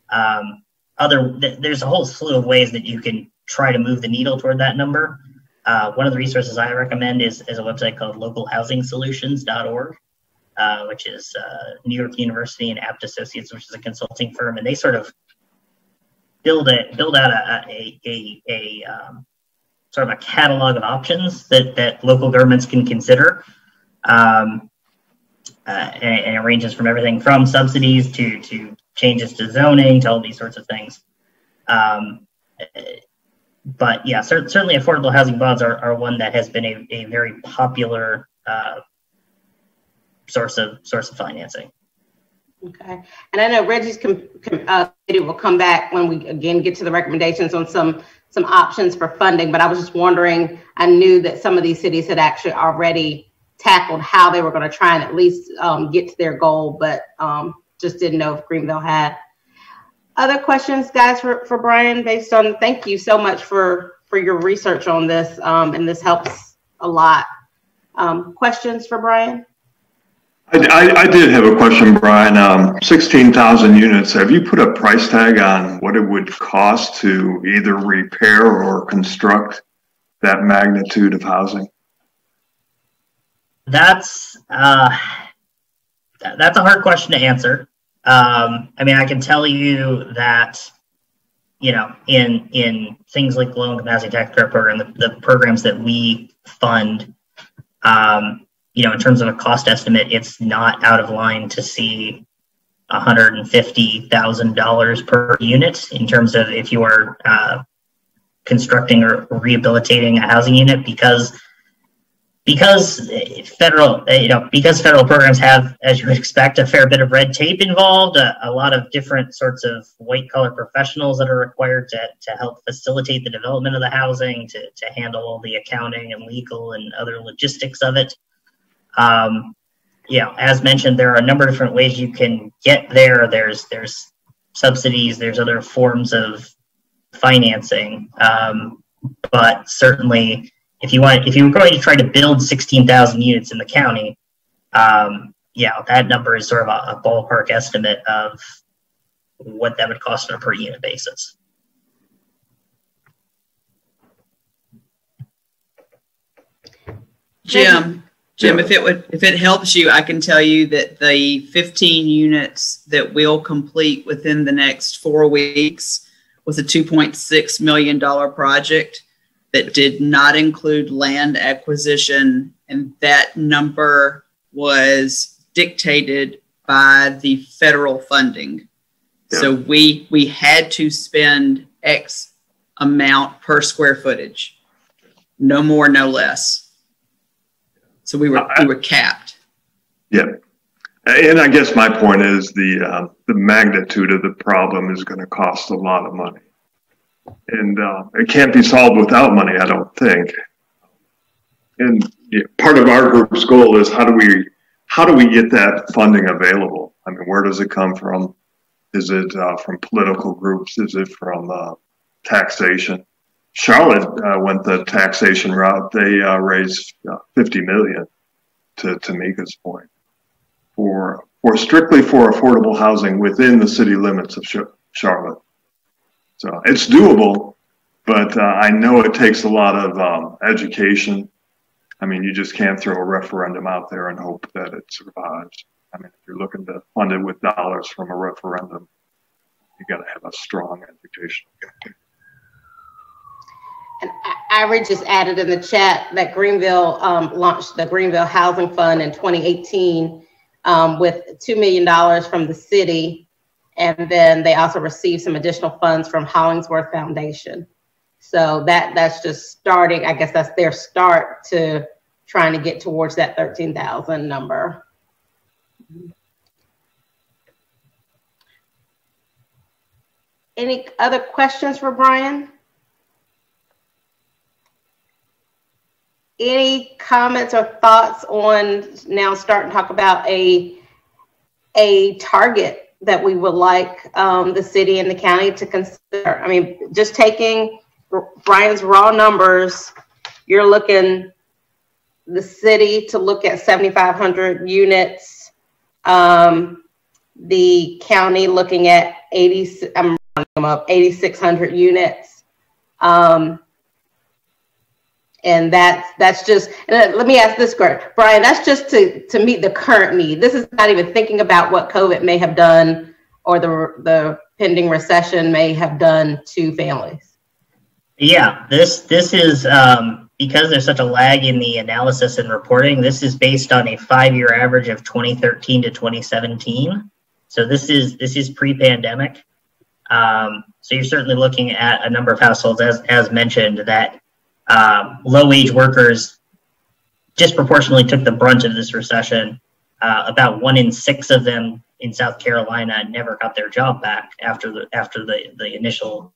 There's a whole slew of ways that you can try to move the needle toward that number. One of the resources I recommend is a website called localhousingsolutions.org, which is New York University and Apt Associates, which is a consulting firm, and they sort of build out a sort of a catalog of options that local governments can consider. And it ranges from everything from subsidies to changes to zoning to all these sorts of things. But yeah, certainly affordable housing bonds are one that has been a very popular source of financing. Okay, and I know Reggie's committee will come back when we again get to the recommendations on some options for funding, but I was just wondering, I knew that some of these cities had actually already tackled how they were going to try and at least get to their goal, but just didn't know if Greenville had. Other questions, guys, for Brian, based on, thank you so much for your research on this, and this helps a lot. Questions for Brian? I did have a question, Brian. 16,000 units. Have you put a price tag on what it would cost to either repair or construct that magnitude of housing? That's a hard question to answer. I mean, I can tell you that, in things like low income housing tax credit program, the programs that we fund, in terms of a cost estimate, it's not out of line to see $150,000 per unit in terms of if you are constructing or rehabilitating a housing unit, because federal programs have, as you would expect, a fair bit of red tape involved, a lot of different sorts of white collar professionals that are required to help facilitate the development of the housing, to handle all the accounting and legal and other logistics of it. As mentioned, there are a number of different ways you can get there. There's subsidies, there's other forms of financing, but certainly if you were going to try to build 16,000 units in the county, that number is sort of a ballpark estimate of what that would cost on a per unit basis. Jim, if it helps you, I can tell you that the 15 units that we'll complete within the next 4 weeks was a $2.6 million project that did not include land acquisition, and that number was dictated by the federal funding. Yeah. So we had to spend X amount per square footage, no more, no less. So we were capped. Yeah, and I guess my point is the magnitude of the problem is going to cost a lot of money, and it can't be solved without money, I don't think. And part of our group's goal is how do we get that funding available? I mean, where does it come from? Is it from political groups? Is it from taxation? Charlotte went the taxation route. They raised $50 million, to Tamika's point, for strictly for affordable housing within the city limits of Charlotte. So it's doable, but I know it takes a lot of education. I mean, you just can't throw a referendum out there and hope that it survives. I mean, if you're looking to fund it with dollars from a referendum, you got to have a strong educational campaign. And Ivory just added in the chat that Greenville launched the Greenville Housing Fund in 2018 with $2 million from the city. And then they also received some additional funds from Hollingsworth Foundation. So that's just starting. I guess that's their start to trying to get towards that 13,000 number. Any other questions for Brian? Any comments or thoughts on now starting to talk about a target that we would like the city and the county to consider? I mean, just taking Brian's raw numbers, you're looking the city to look at 7,500 units, the county looking at 8,600 units. And that's just, let me ask this, Brian, that's just to meet the current need. This is not even thinking about what COVID may have done or the pending recession may have done to families. Yeah, this is, because there's such a lag in the analysis and reporting, this is based on a 5-year average of 2013 to 2017. So this is pre-pandemic. So you're certainly looking at a number of households, as mentioned, that low-wage workers disproportionately took the brunt of this recession. About 1 in 6 of them in South Carolina never got their job back after the initial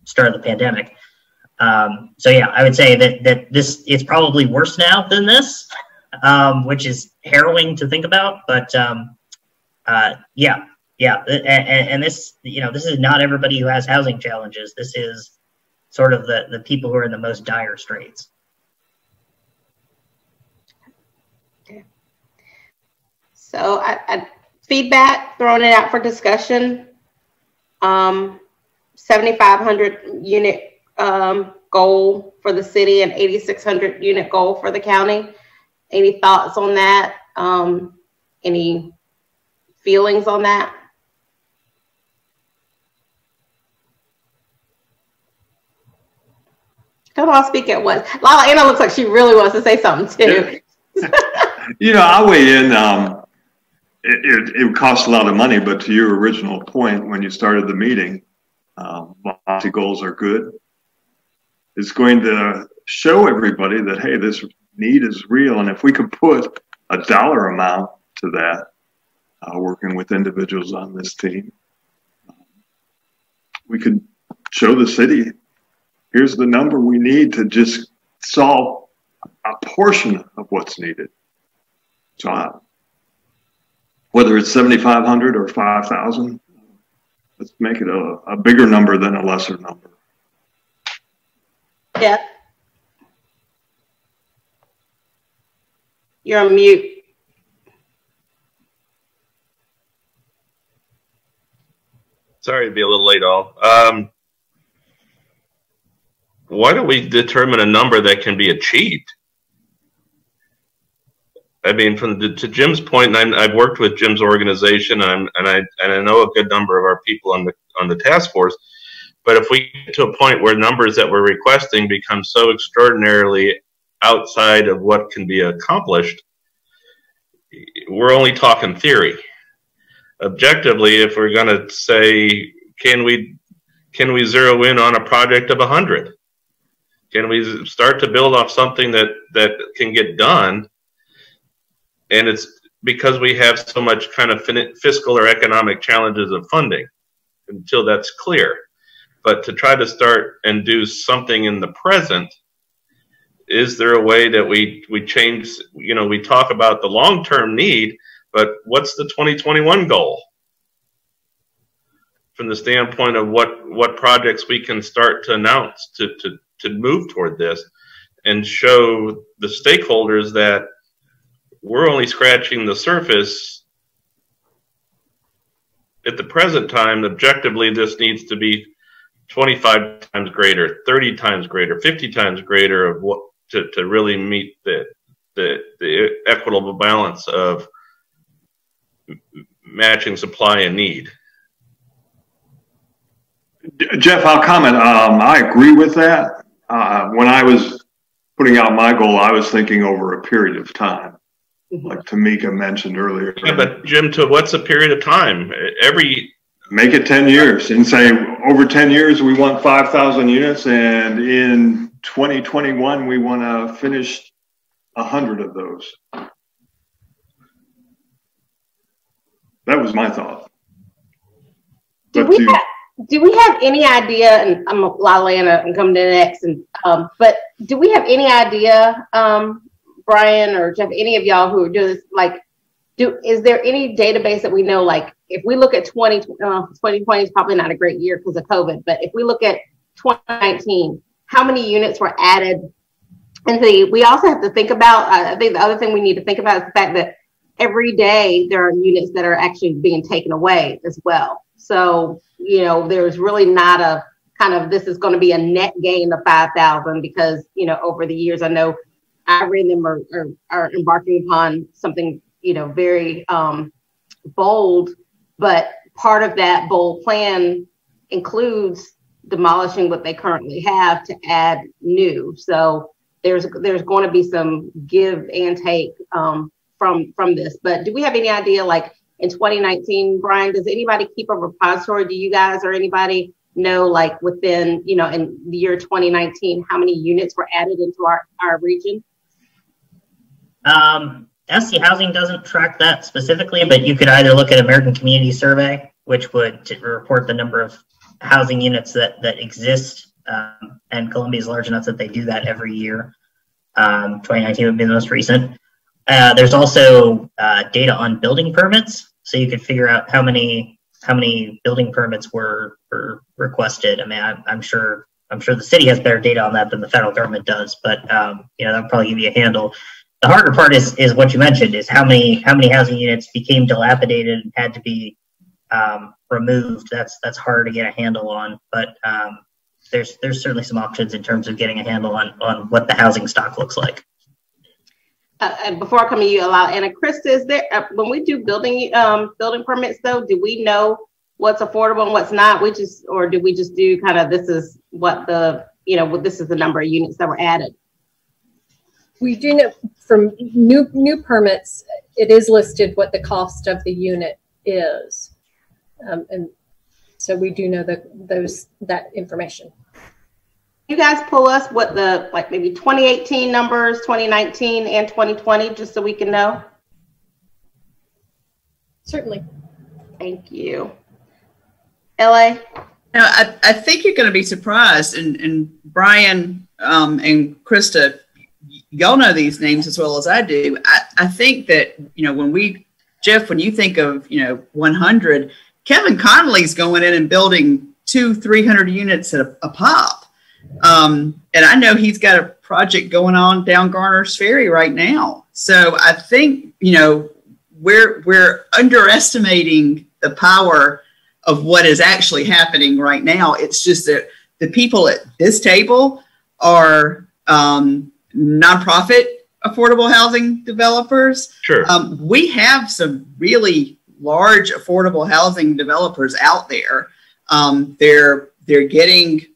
start of the pandemic. So yeah, I would say that this is probably worse now than this, which is harrowing to think about. But yeah, and this, this is not everybody who has housing challenges. This is sort of the people who are in the most dire straits. Okay. So feedback, throwing it out for discussion. 7,500 unit goal for the city and 8,600 unit goal for the county. Any thoughts on that? Any feelings on that? Come on, speak at once. Lala Anna looks like she really wants to say something too. I'll weigh in. It costs a lot of money, but to your original point when you started the meeting, lofty goals are good. It's going to show everybody that, hey, this need is real. And if we could put a dollar amount to that, working with individuals on this team, we could show the city, here's the number we need to just solve a portion of what's needed. So whether it's 7,500 or 5,000, let's make it a bigger number than a lesser number. Yeah. You're on mute. Sorry to be a little late, all. Why don't we determine a number that can be achieved? I mean, to Jim's point, and I've worked with Jim's organization, and I know a good number of our people on the task force. But if we get to a point where numbers that we're requesting become so extraordinarily outside of what can be accomplished, we're only talking theory. Objectively, if we're going to say, can we zero in on a project of 100? Can we start to build off something that can get done? And it's because we have so much kind of fiscal or economic challenges of funding until that's clear. But to try to start and do something in the present, is there a way that we change, we talk about the long-term need, but what's the 2021 goal? From the standpoint of what projects we can start to announce to move toward this and show the stakeholders that we're only scratching the surface. At the present time, objectively, this needs to be 25 times greater, 30 times greater, 50 times greater of what to really meet the equitable balance of matching supply and need. Jeff, I'll comment. I agree with that. When I was putting out my goal, I was thinking over a period of time, like Tamika mentioned earlier. Yeah, but Jim, to what's a period of time? Make it 10 years and say over 10 years we want 5,000 units, and in 2021 we want to finish 100 of those. That was my thought. Do we have any idea, and I'm Lilana and come to next, and but do we have any idea, Brian or Jeff, any of y'all who are doing this, like, is there any database that we know, like, if we look at 2020 is probably not a great year because of COVID, but if we look at 2019, how many units were added? And we also have to think about, I think the other thing we need to think about is the fact that every day there are units that are actually being taken away as well. So, you know, there's really not a kind of, this is going to be a net gain of 5,000 because, you know, over the years, I know Ivory and them are embarking upon something, you know, very bold, but part of that bold plan includes demolishing what they currently have to add new. So there's going to be some give and take from this. But do we have any idea, like in 2019, Brian, does anybody keep a repository? Do you guys or anybody know, like within, you know, in the year 2019, how many units were added into our region? SC Housing doesn't track that specifically, but you could either look at American Community Survey, which would report the number of housing units that exist, and Columbia is large enough that they do that every year. 2019 would be the most recent. There's also data on building permits, so you could figure out how many building permits were requested. I mean, I'm sure the city has better data on that than the federal government does, but you know, that'll probably give you a handle. The harder part is what you mentioned, is how many housing units became dilapidated and had to be removed. That's hard to get a handle on, but there's certainly some options in terms of getting a handle on what the housing stock looks like. And before I come to you, Anna, Krista, is there when we do building permits though, do we know what's affordable and what's not? Or do we just do kind of, this is what this is the number of units that were added? We do know from new permits, it is listed what the cost of the unit is, and so we do know that information. You guys pull us what the, like, maybe 2018 numbers, 2019 and 2020, just so we can know? Certainly. Thank you. LA? Now, I think you're going to be surprised, and Brian and Krista, y'all know these names as well as I do. I think that, you know, Jeff, when you think of, you know, 100, Kevin Connolly's going in and building 200-300 units at a pop. And I know he's got a project going on down Garner's Ferry right now. So I think, you know, we're underestimating the power of what is actually happening right now. It's just that the people at this table are nonprofit affordable housing developers. Sure. We have some really large affordable housing developers out there. They're getting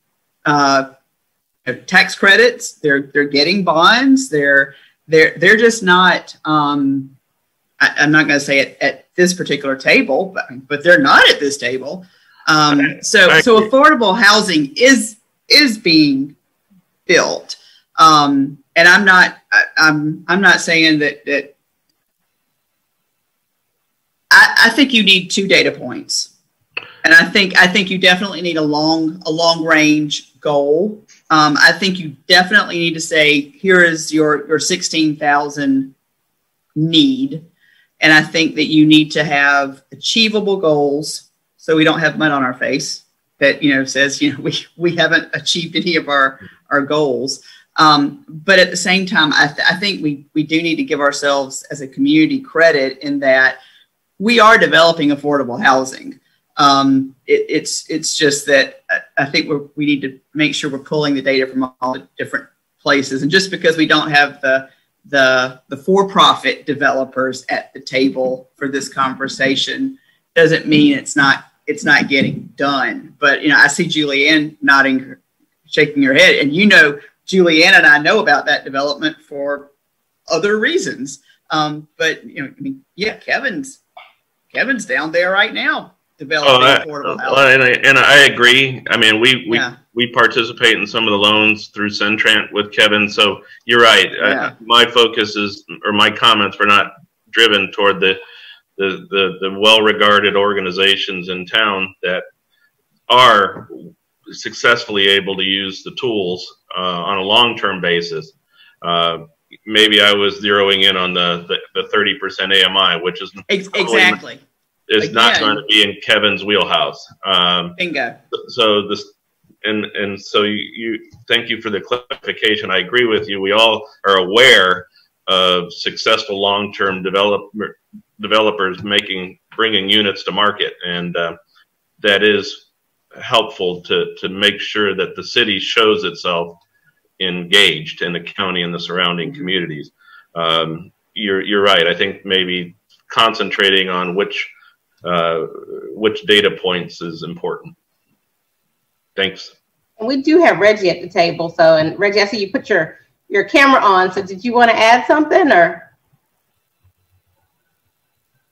tax credits. They're getting bonds. They're just not. I'm not going to say it at this particular table, but they're not at this table. So affordable housing is being built. And I'm not saying that I think you need 2 data points. And I think you definitely need a long range goal. I think you definitely need to say, here is your 16,000 need. And I think that you need to have achievable goals so we don't have mud on our face that, you know, says, you know, we haven't achieved any of our goals. But at the same time, I think we do need to give ourselves as a community credit in that we are developing affordable housing. It's just that I think we need to make sure we're pulling the data from all the different places. And just because we don't have the for-profit developers at the table for this conversation doesn't mean it's not it's not getting done. But, you know, I see Julianne nodding, shaking her head. And, you know, Julianne and I know about that development for other reasons. But, you know, I mean, yeah, Kevin's down there right now developing affordable housing. And I agree. I mean, we participate in some of the loans through Centrant with Kevin. So you're right. Yeah. My focus is, or my comments were not driven toward the well-regarded organizations in town that are successfully able to use the tools on a long-term basis. Maybe I was zeroing in on the 30% AMI, which is exactly not going to be in Kevin's wheelhouse. Bingo. So this, and so you thank you for the clarification. I agree with you. We all are aware of successful long-term developers bringing units to market, and that is helpful to make sure that the city shows itself engaged in the county and the surrounding communities. You're right. I think maybe concentrating on which data points is important. Thanks. And we do have Reggie at the table. So, and Reggie, I see you put your camera on. So did you want to add something or?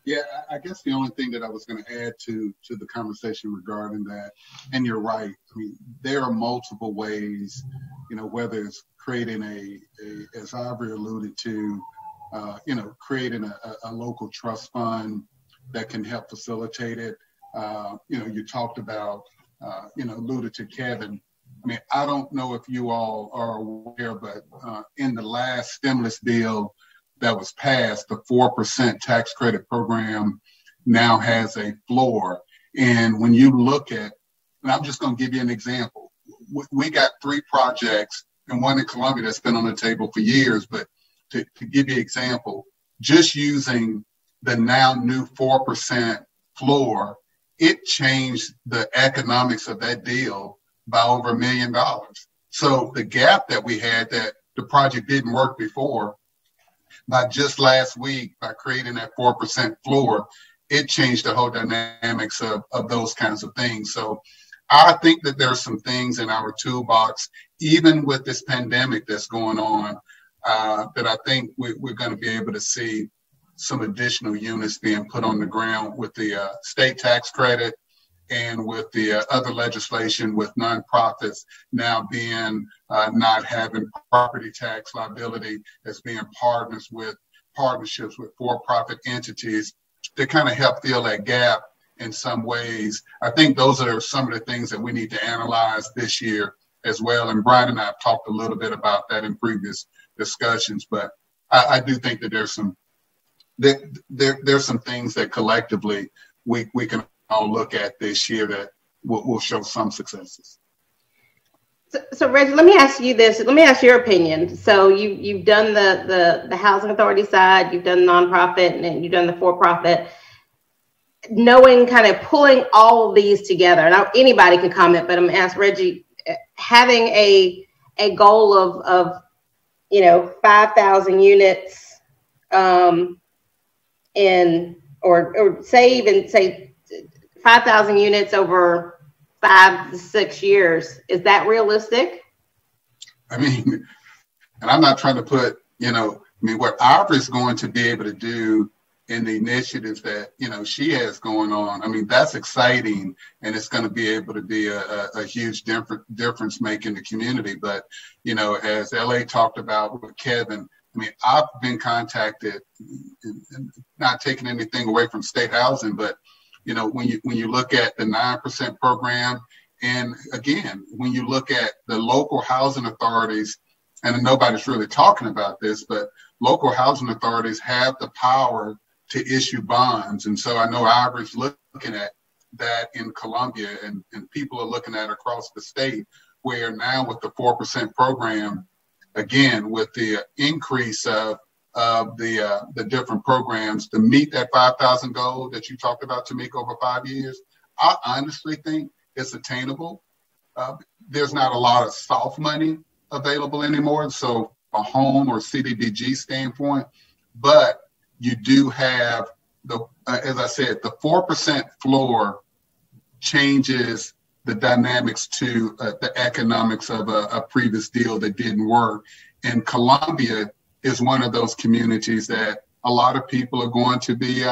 Yeah, I guess the only thing that I was going to add to the conversation regarding that, and you're right, I mean, there are multiple ways, you know, whether it's creating as Aubrey alluded to, you know, creating a local trust fund that can help facilitate it. You know, you talked about, you know, alluded to Kevin. I mean, I don't know if you all are aware, but in the last stimulus bill that was passed, the 4% tax credit program now has a floor. And when you look at, and I'm just going to give you an example. We got 3 projects and one in Columbia that's been on the table for years, but to give you an example, just using the now new 4% floor, it changed the economics of that deal by over $1 million. So the gap that we had, that the project didn't work before, by just last week, by creating that 4% floor, it changed the whole dynamics of those kinds of things. So I think that there's some things in our toolbox, even with this pandemic that's going on, that I think we're going to be able to see some additional units being put on the ground with the state tax credit and with the other legislation with nonprofits now being not having property tax liability as being partnerships with for-profit entities to kind of help fill that gap in some ways. I think those are some of the things that we need to analyze this year as well. And Brian and I have talked a little bit about that in previous discussions, but I do think that there's some things that collectively we can all look at this year that will show some successes. So Reggie, let me ask you this. Let me ask your opinion. So you've done the housing authority side, you've done nonprofit, and you've done the for-profit. Knowing, kind of pulling all of these together, and anybody can comment, but I'm going to ask Reggie, having a goal of 5,000 units or save and say 5,000 units over 5 to 6 years. Is that realistic? I mean, and I'm not trying to put, what Aubrey's going to be able to do in the initiatives that, she has going on. I mean, that's exciting, and it's going to be able to be a huge difference making in the community. But, as LA talked about with Kevin, I mean, I've been contacted, and not taking anything away from state housing, but when you look at the 9% program, and again, when you look at the local housing authorities, and nobody's really talking about this, but local housing authorities have the power to issue bonds. And so I know Aubrey's looking at that in Columbia, and people are looking at across the state, where now with the 4% program, again, with the increase of the different programs to meet that 5,000 goal that you talked about, Tamika, over 5 years, I honestly think it's attainable. There's not a lot of soft money available anymore, so a home or CDBG standpoint, but you do have as I said, the 4% floor changes the dynamics to the economics of a previous deal that didn't work. And Columbia is one of those communities that a lot of people are going to be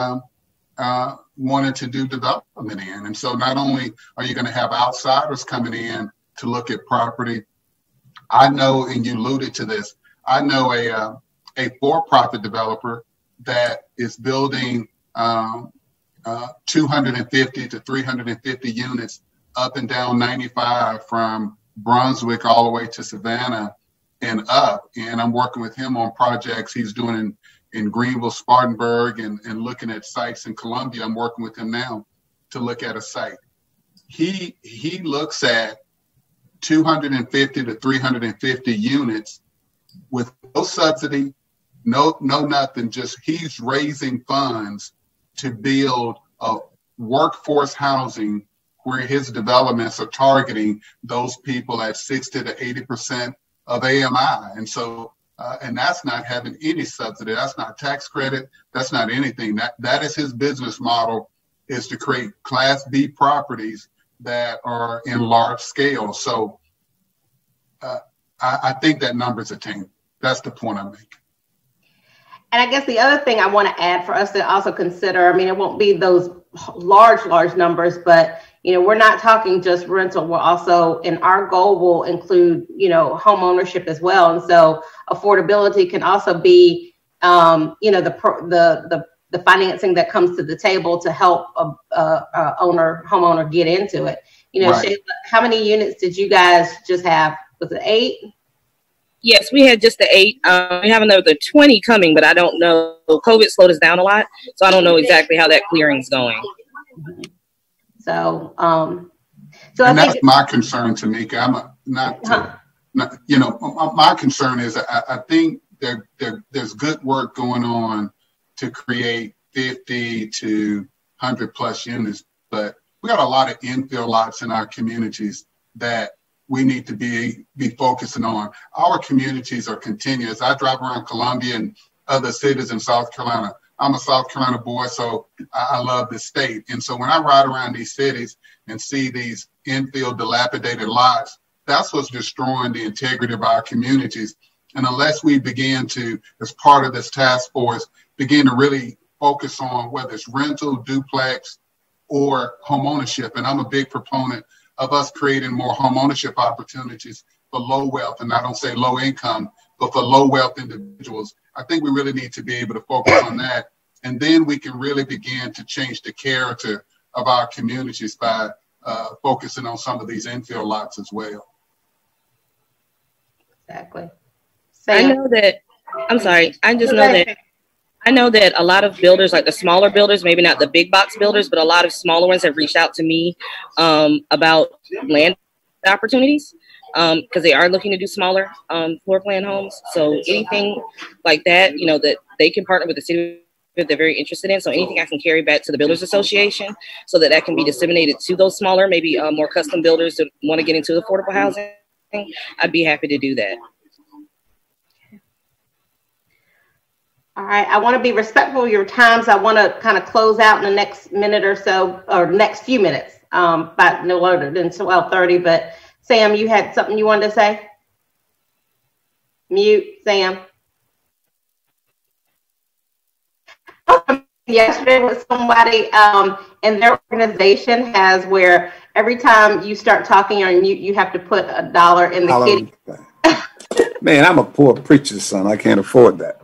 wanting to do development in. And so not only are you going to have outsiders coming in to look at property, I know, and you alluded to this, I know a for-profit developer that is building 250 to 350 units up and down 95 from Brunswick all the way to Savannah and up. And I'm working with him on projects he's doing in Greenville, Spartanburg, and looking at sites in Columbia. I'm working with him now to look at a site. He looks at 250 to 350 units with no subsidy, no nothing, just he's raising funds to build a workforce housing where his developments are targeting those people at 60 to 80% of AMI. And so, and that's not having any subsidy. That's not tax credit. That's not anything. That is his business model, is to create Class B properties that are in large scale. So I think that number's attainable. That's the point I'm making. And I guess the other thing I want to add for us to also consider, I mean, it won't be those large numbers, but, you know, we're not talking just rental. We're also, and our goal will include, you know, home ownership as well. And so affordability can also be, you know, the financing that comes to the table to help a homeowner get into it. You know, right. Shayla, how many units did you guys just have? Was it 8? Yes, we had just the 8. We have another 20 coming, but I don't know. COVID slowed us down a lot, so I don't know exactly how that clearing's going. So, and that's my concern, Tamika. My concern is I think there's good work going on to create 50 to 100 plus units, but we got a lot of infill lots in our communities that we need to be focusing on. Our communities are continuous. I drive around Columbia and other cities in South Carolina. I'm a South Carolina boy, so I love this state. And so when I ride around these cities and see these infill dilapidated lots, that's what's destroying the integrity of our communities. And unless we begin to, as part of this task force, begin to really focus on whether it's rental, duplex, or home ownership. And I'm a big proponent of us creating more home ownership opportunities for low wealth, and I don't say low income, but for low wealth individuals. I think we really need to be able to focus on that. And then we can really begin to change the character of our communities by focusing on some of these infill lots as well. Exactly. I know that, I'm sorry, I know that a lot of builders, like the smaller builders, maybe not the big box builders, but a lot of smaller ones have reached out to me about land opportunities because they are looking to do smaller floor plan homes. So anything like that, you know, that they can partner with the city that they're very interested in. So anything I can carry back to the Builders Association so that can be disseminated to those smaller, maybe more custom builders that want to get into affordable housing, I'd be happy to do that. All right, I want to be respectful of your times. I want to kind of close out in the next minute or so, or next few minutes, but no later than 12:30. But Sam, you had something you wanted to say? Mute, Sam. Yesterday with somebody in their organization has where every time you start talking on mute, you have to put $1 in the kitty. Man, I'm a poor preacher's son. I can't afford that.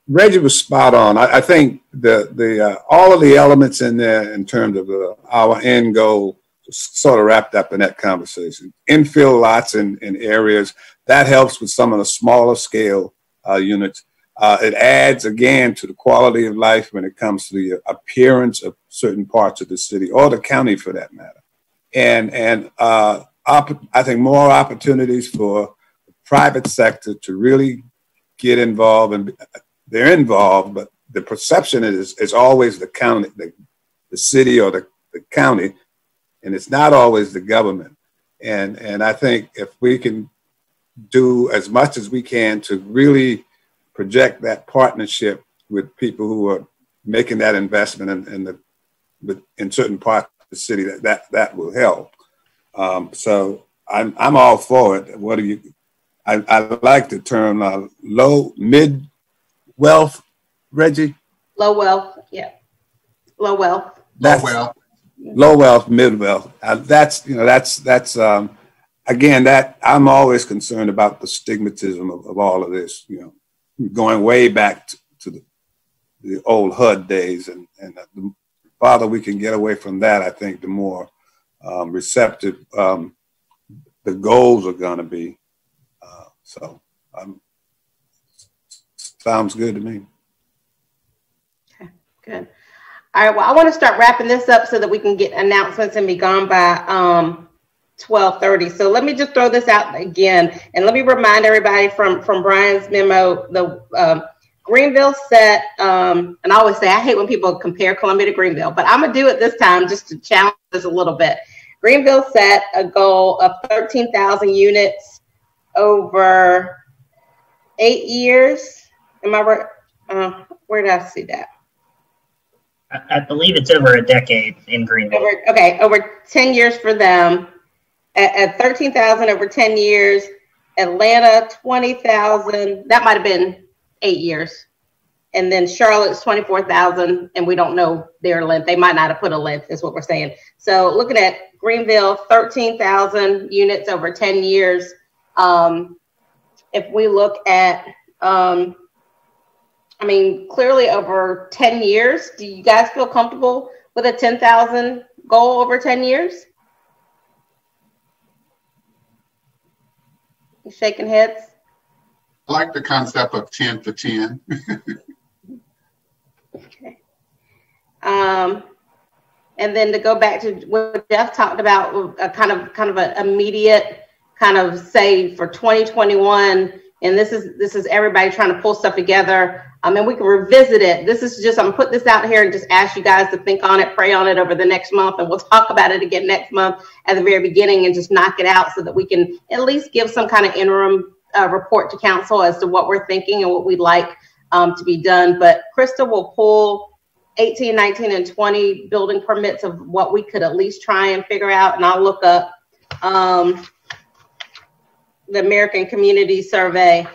Reggie was spot on. I think the all of the elements in there in terms of our end goal sort of wrapped up in that conversation. Infill lots in areas that helps with some of the smaller scale units. It adds again to the quality of life when it comes to the appearance of certain parts of the city or the county for that matter. And I think more opportunities for the private sector to really get involved, and they're involved, but the perception is always the county, the city or the county, and it's not always the government. And I think if we can do as much as we can to really project that partnership with people who are making that investment in certain parts of the the city, that will help. So I'm all for it. What do you? I like the term mid wealth, Reggie. Low wealth, yeah. Low wealth. Low wealth, mid wealth. That's again, that I'm always concerned about the stigmatism of all of this. Going way back to the old HUD days, and the farther we can get away from that, I think the more receptive the goals are going to be. So sounds good to me. Okay, good. All right, well, I want to start wrapping this up so that we can get announcements and be gone by 12:30. So let me just throw this out again, and let me remind everybody from Brian's memo, the Greenville set, and I always say I hate when people compare Columbia to Greenville, but I'm gonna do it this time just to challenge this a little bit. Greenville set a goal of 13,000 units over 8 years. Am I right? Where did I see that? I believe it's over a decade in Greenville. Over 10 years for them. At 13,000 over 10 years. Atlanta, 20,000. That might have been 8 years. And then Charlotte's 24,000, and we don't know their length. They might not have put a length, is what we're saying. So looking at Greenville, 13,000 units over 10 years. If we look at, clearly over 10 years, do you guys feel comfortable with a 10,000 goal over 10 years? You shaking heads? I like the concept of 10 for 10. Okay. And then to go back to what Jeff talked about, a kind of an immediate kind of say for 2021, and this is everybody trying to pull stuff together. And we can revisit it. This is just, I'm putting this out here and just ask you guys to think on it, pray on it over the next month, and we'll talk about it again next month at the very beginning and just knock it out so that we can at least give some kind of interim report to council as to what we're thinking and what we'd like to be done. But Krista will pull 18, 19, and 20 building permits of what we could at least try and figure out. And I'll look up the American Community Survey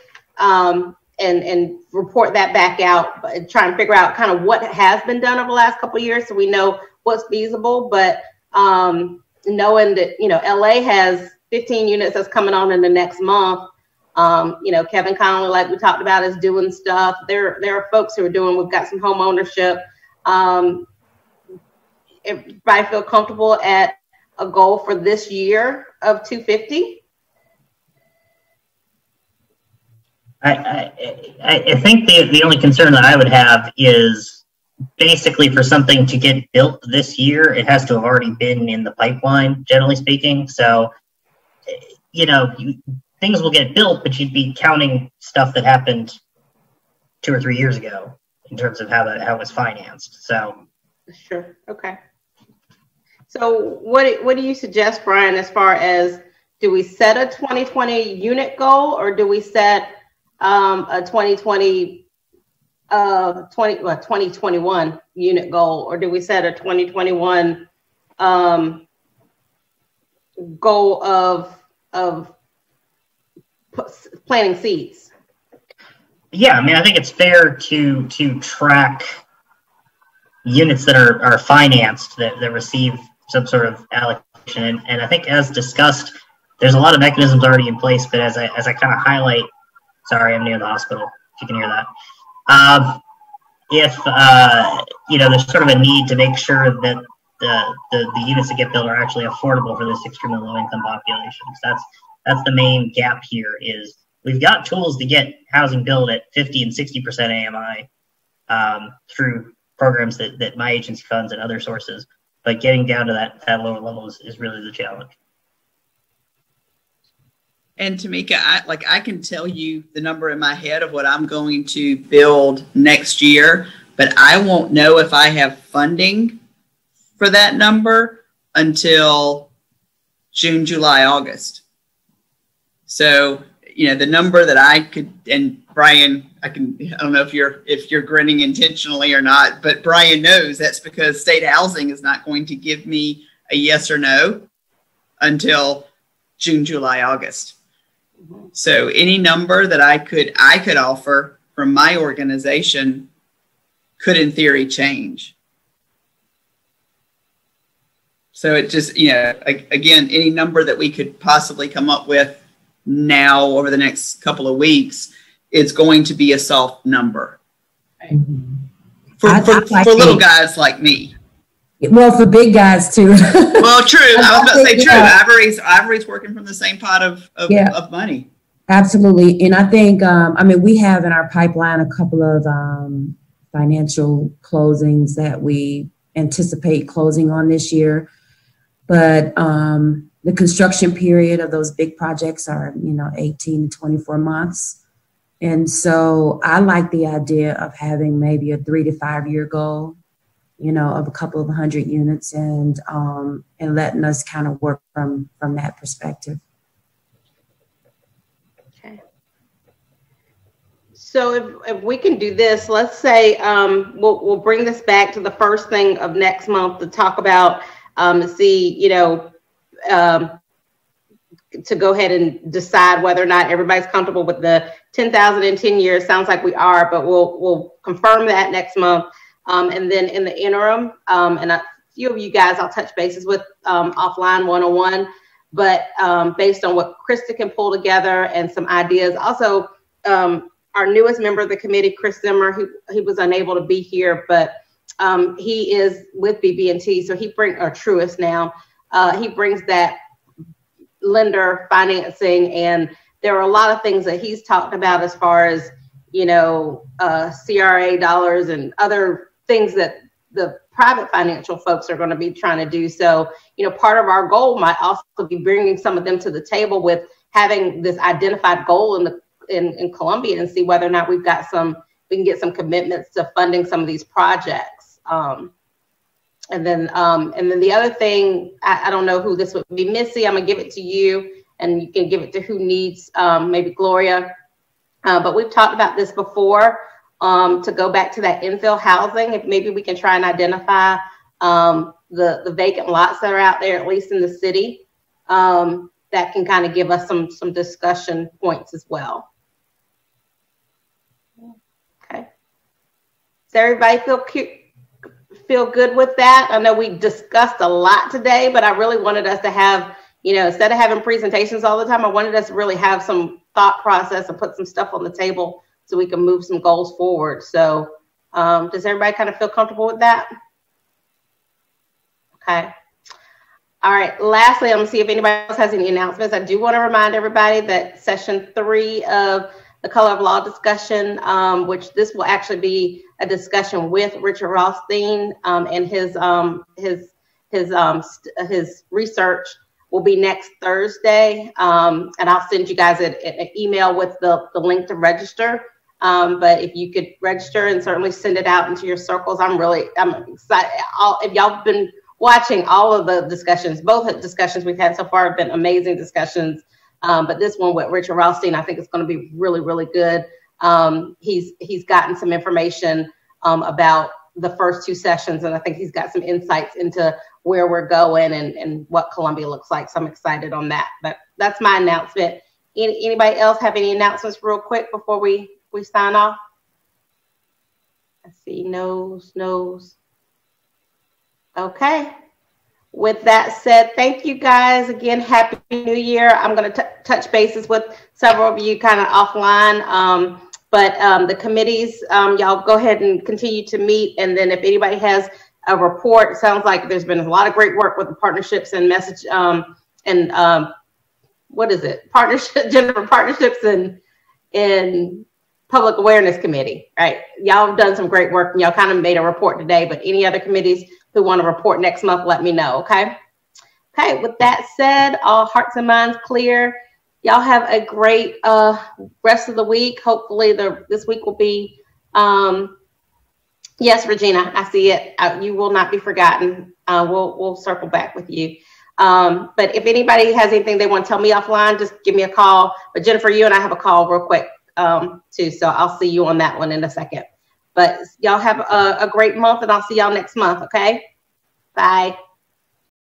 and report that back out, try and figure out kind of what has been done over the last couple of years so we know what's feasible. But knowing that, LA has 15 units that's coming on in the next month. Kevin Connolly, like we talked about, is doing stuff. There are folks who are doing, we've got some home ownership. Everybody feel comfortable at a goal for this year of 250? I think the only concern that I would have is basically for something to get built this year, it has to have already been in the pipeline, generally speaking. So, things will get built, but you'd be counting stuff that happened 2 or 3 years ago in terms of how it was financed. So, sure, okay. So, what do you suggest, Brian, as far as, do we set a 2020 unit goal, or do we set a 2021 unit goal, or do we set a 2021 goal of planting seeds? Yeah, I think it's fair to track units that are financed that receive some sort of allocation, and I think, as discussed, there's a lot of mechanisms already in place. But as I kind of highlight. Sorry, I'm near the hospital, if you can hear that. There's sort of a need to make sure that the units that get built are actually affordable for this extremely low-income population. So that's the main gap here. Is we've got tools to get housing built at 50 and 60% AMI through programs that my agency funds and other sources, but getting down to that lower level is really the challenge. And Tamika, I can tell you the number in my head of what I'm going to build next year, but I won't know if I have funding for that number until June, July, August. So, the number that I could, and Brian, I don't know if you're grinning intentionally or not, but Brian knows that's because state housing is not going to give me a yes or no until June, July, August. So any number that I could offer from my organization could in theory change. So it just, you know, again, any number that we could possibly come up with now over the next couple of weeks, it's going to be a soft number. For little guys like me. Well, for big guys too. Well, true. I was about to say true. Ivory's working from the same pot of money. Absolutely. And I think, I mean, we have in our pipeline a couple of financial closings that we anticipate closing on this year. But the construction period of those big projects are, 18 to 24 months. And so I like the idea of having maybe a 3 to 5 year goal, of a couple of 100 units and letting us kind of work from that perspective. Okay. So if we can do this, let's say we'll bring this back to the first thing of next month to talk about, to go ahead and decide whether or not everybody's comfortable with the 10,000 in 10 years. Sounds like we are, but we'll confirm that next month. And then in the interim, and a few of you guys I'll touch bases with offline one-on-one, but based on what Krista can pull together and some ideas. Also, our newest member of the committee, Chris Zimmer, he was unable to be here, but he is with BB&T, so or Truist now. He brings that lender financing, and there are a lot of things that he's talked about as far as, CRA dollars and other things that the private financial folks are going to be trying to do. So, part of our goal might also be bringing some of them to the table with having this identified goal in Columbia and see whether or not we can get some commitments to funding some of these projects. And then the other thing, I don't know who this would be. Missy, I'm gonna give it to you, and you can give it to who needs, maybe Gloria. But we've talked about this before, to go back to that infill housing. If maybe we can try and identify the vacant lots that are out there, at least in the city, that can kind of give us some discussion points as well. Okay. Does everybody feel good with that? I know we discussed a lot today, but I really wanted us to have, instead of having presentations all the time, I wanted us to really have some thought process and put some stuff on the table so we can move some goals forward. So does everybody kind of feel comfortable with that? Okay. All right. Lastly, I'm gonna see if anybody else has any announcements. I do want to remind everybody that session 3 of the Color of Law discussion, which this will actually be a discussion with Richard Rothstein and his research will be next Thursday. And I'll send you guys an email with the link to register. But if you could register and certainly send it out into your circles, I'm excited. If y'all been watching all of the discussions, both discussions we've had so far have been amazing discussions. But this one with Richard Rothstein, I think it's going to be really, really good. He's gotten some information about the first 2 sessions, and I think he's got some insights into where we're going and what Columbia looks like. So I'm excited on that. But that's my announcement. Anybody else have any announcements real quick before we sign off? I see no's. Okay. With that said, thank you guys again. Happy New Year. I'm going to touch bases with several of you kind of offline. But the committees, y'all go ahead and continue to meet. And then if anybody has a report, it sounds like there's been a lot of great work with the partnerships and message what is it? Gender partnerships and public awareness committee, right? Y'all have done some great work and y'all kind of made a report today, but any other committees who want to report next month, let me know, okay? Okay, with that said, all hearts and minds clear. Y'all have a great rest of the week. Hopefully this week will be, yes, Regina, I see it. You will not be forgotten. We'll circle back with you. But if anybody has anything they want to tell me offline, just give me a call. But Jennifer, you and I have a call real quick too. So I'll see you on that one in a second. But y'all have a great month, and I'll see y'all next month, okay? Bye.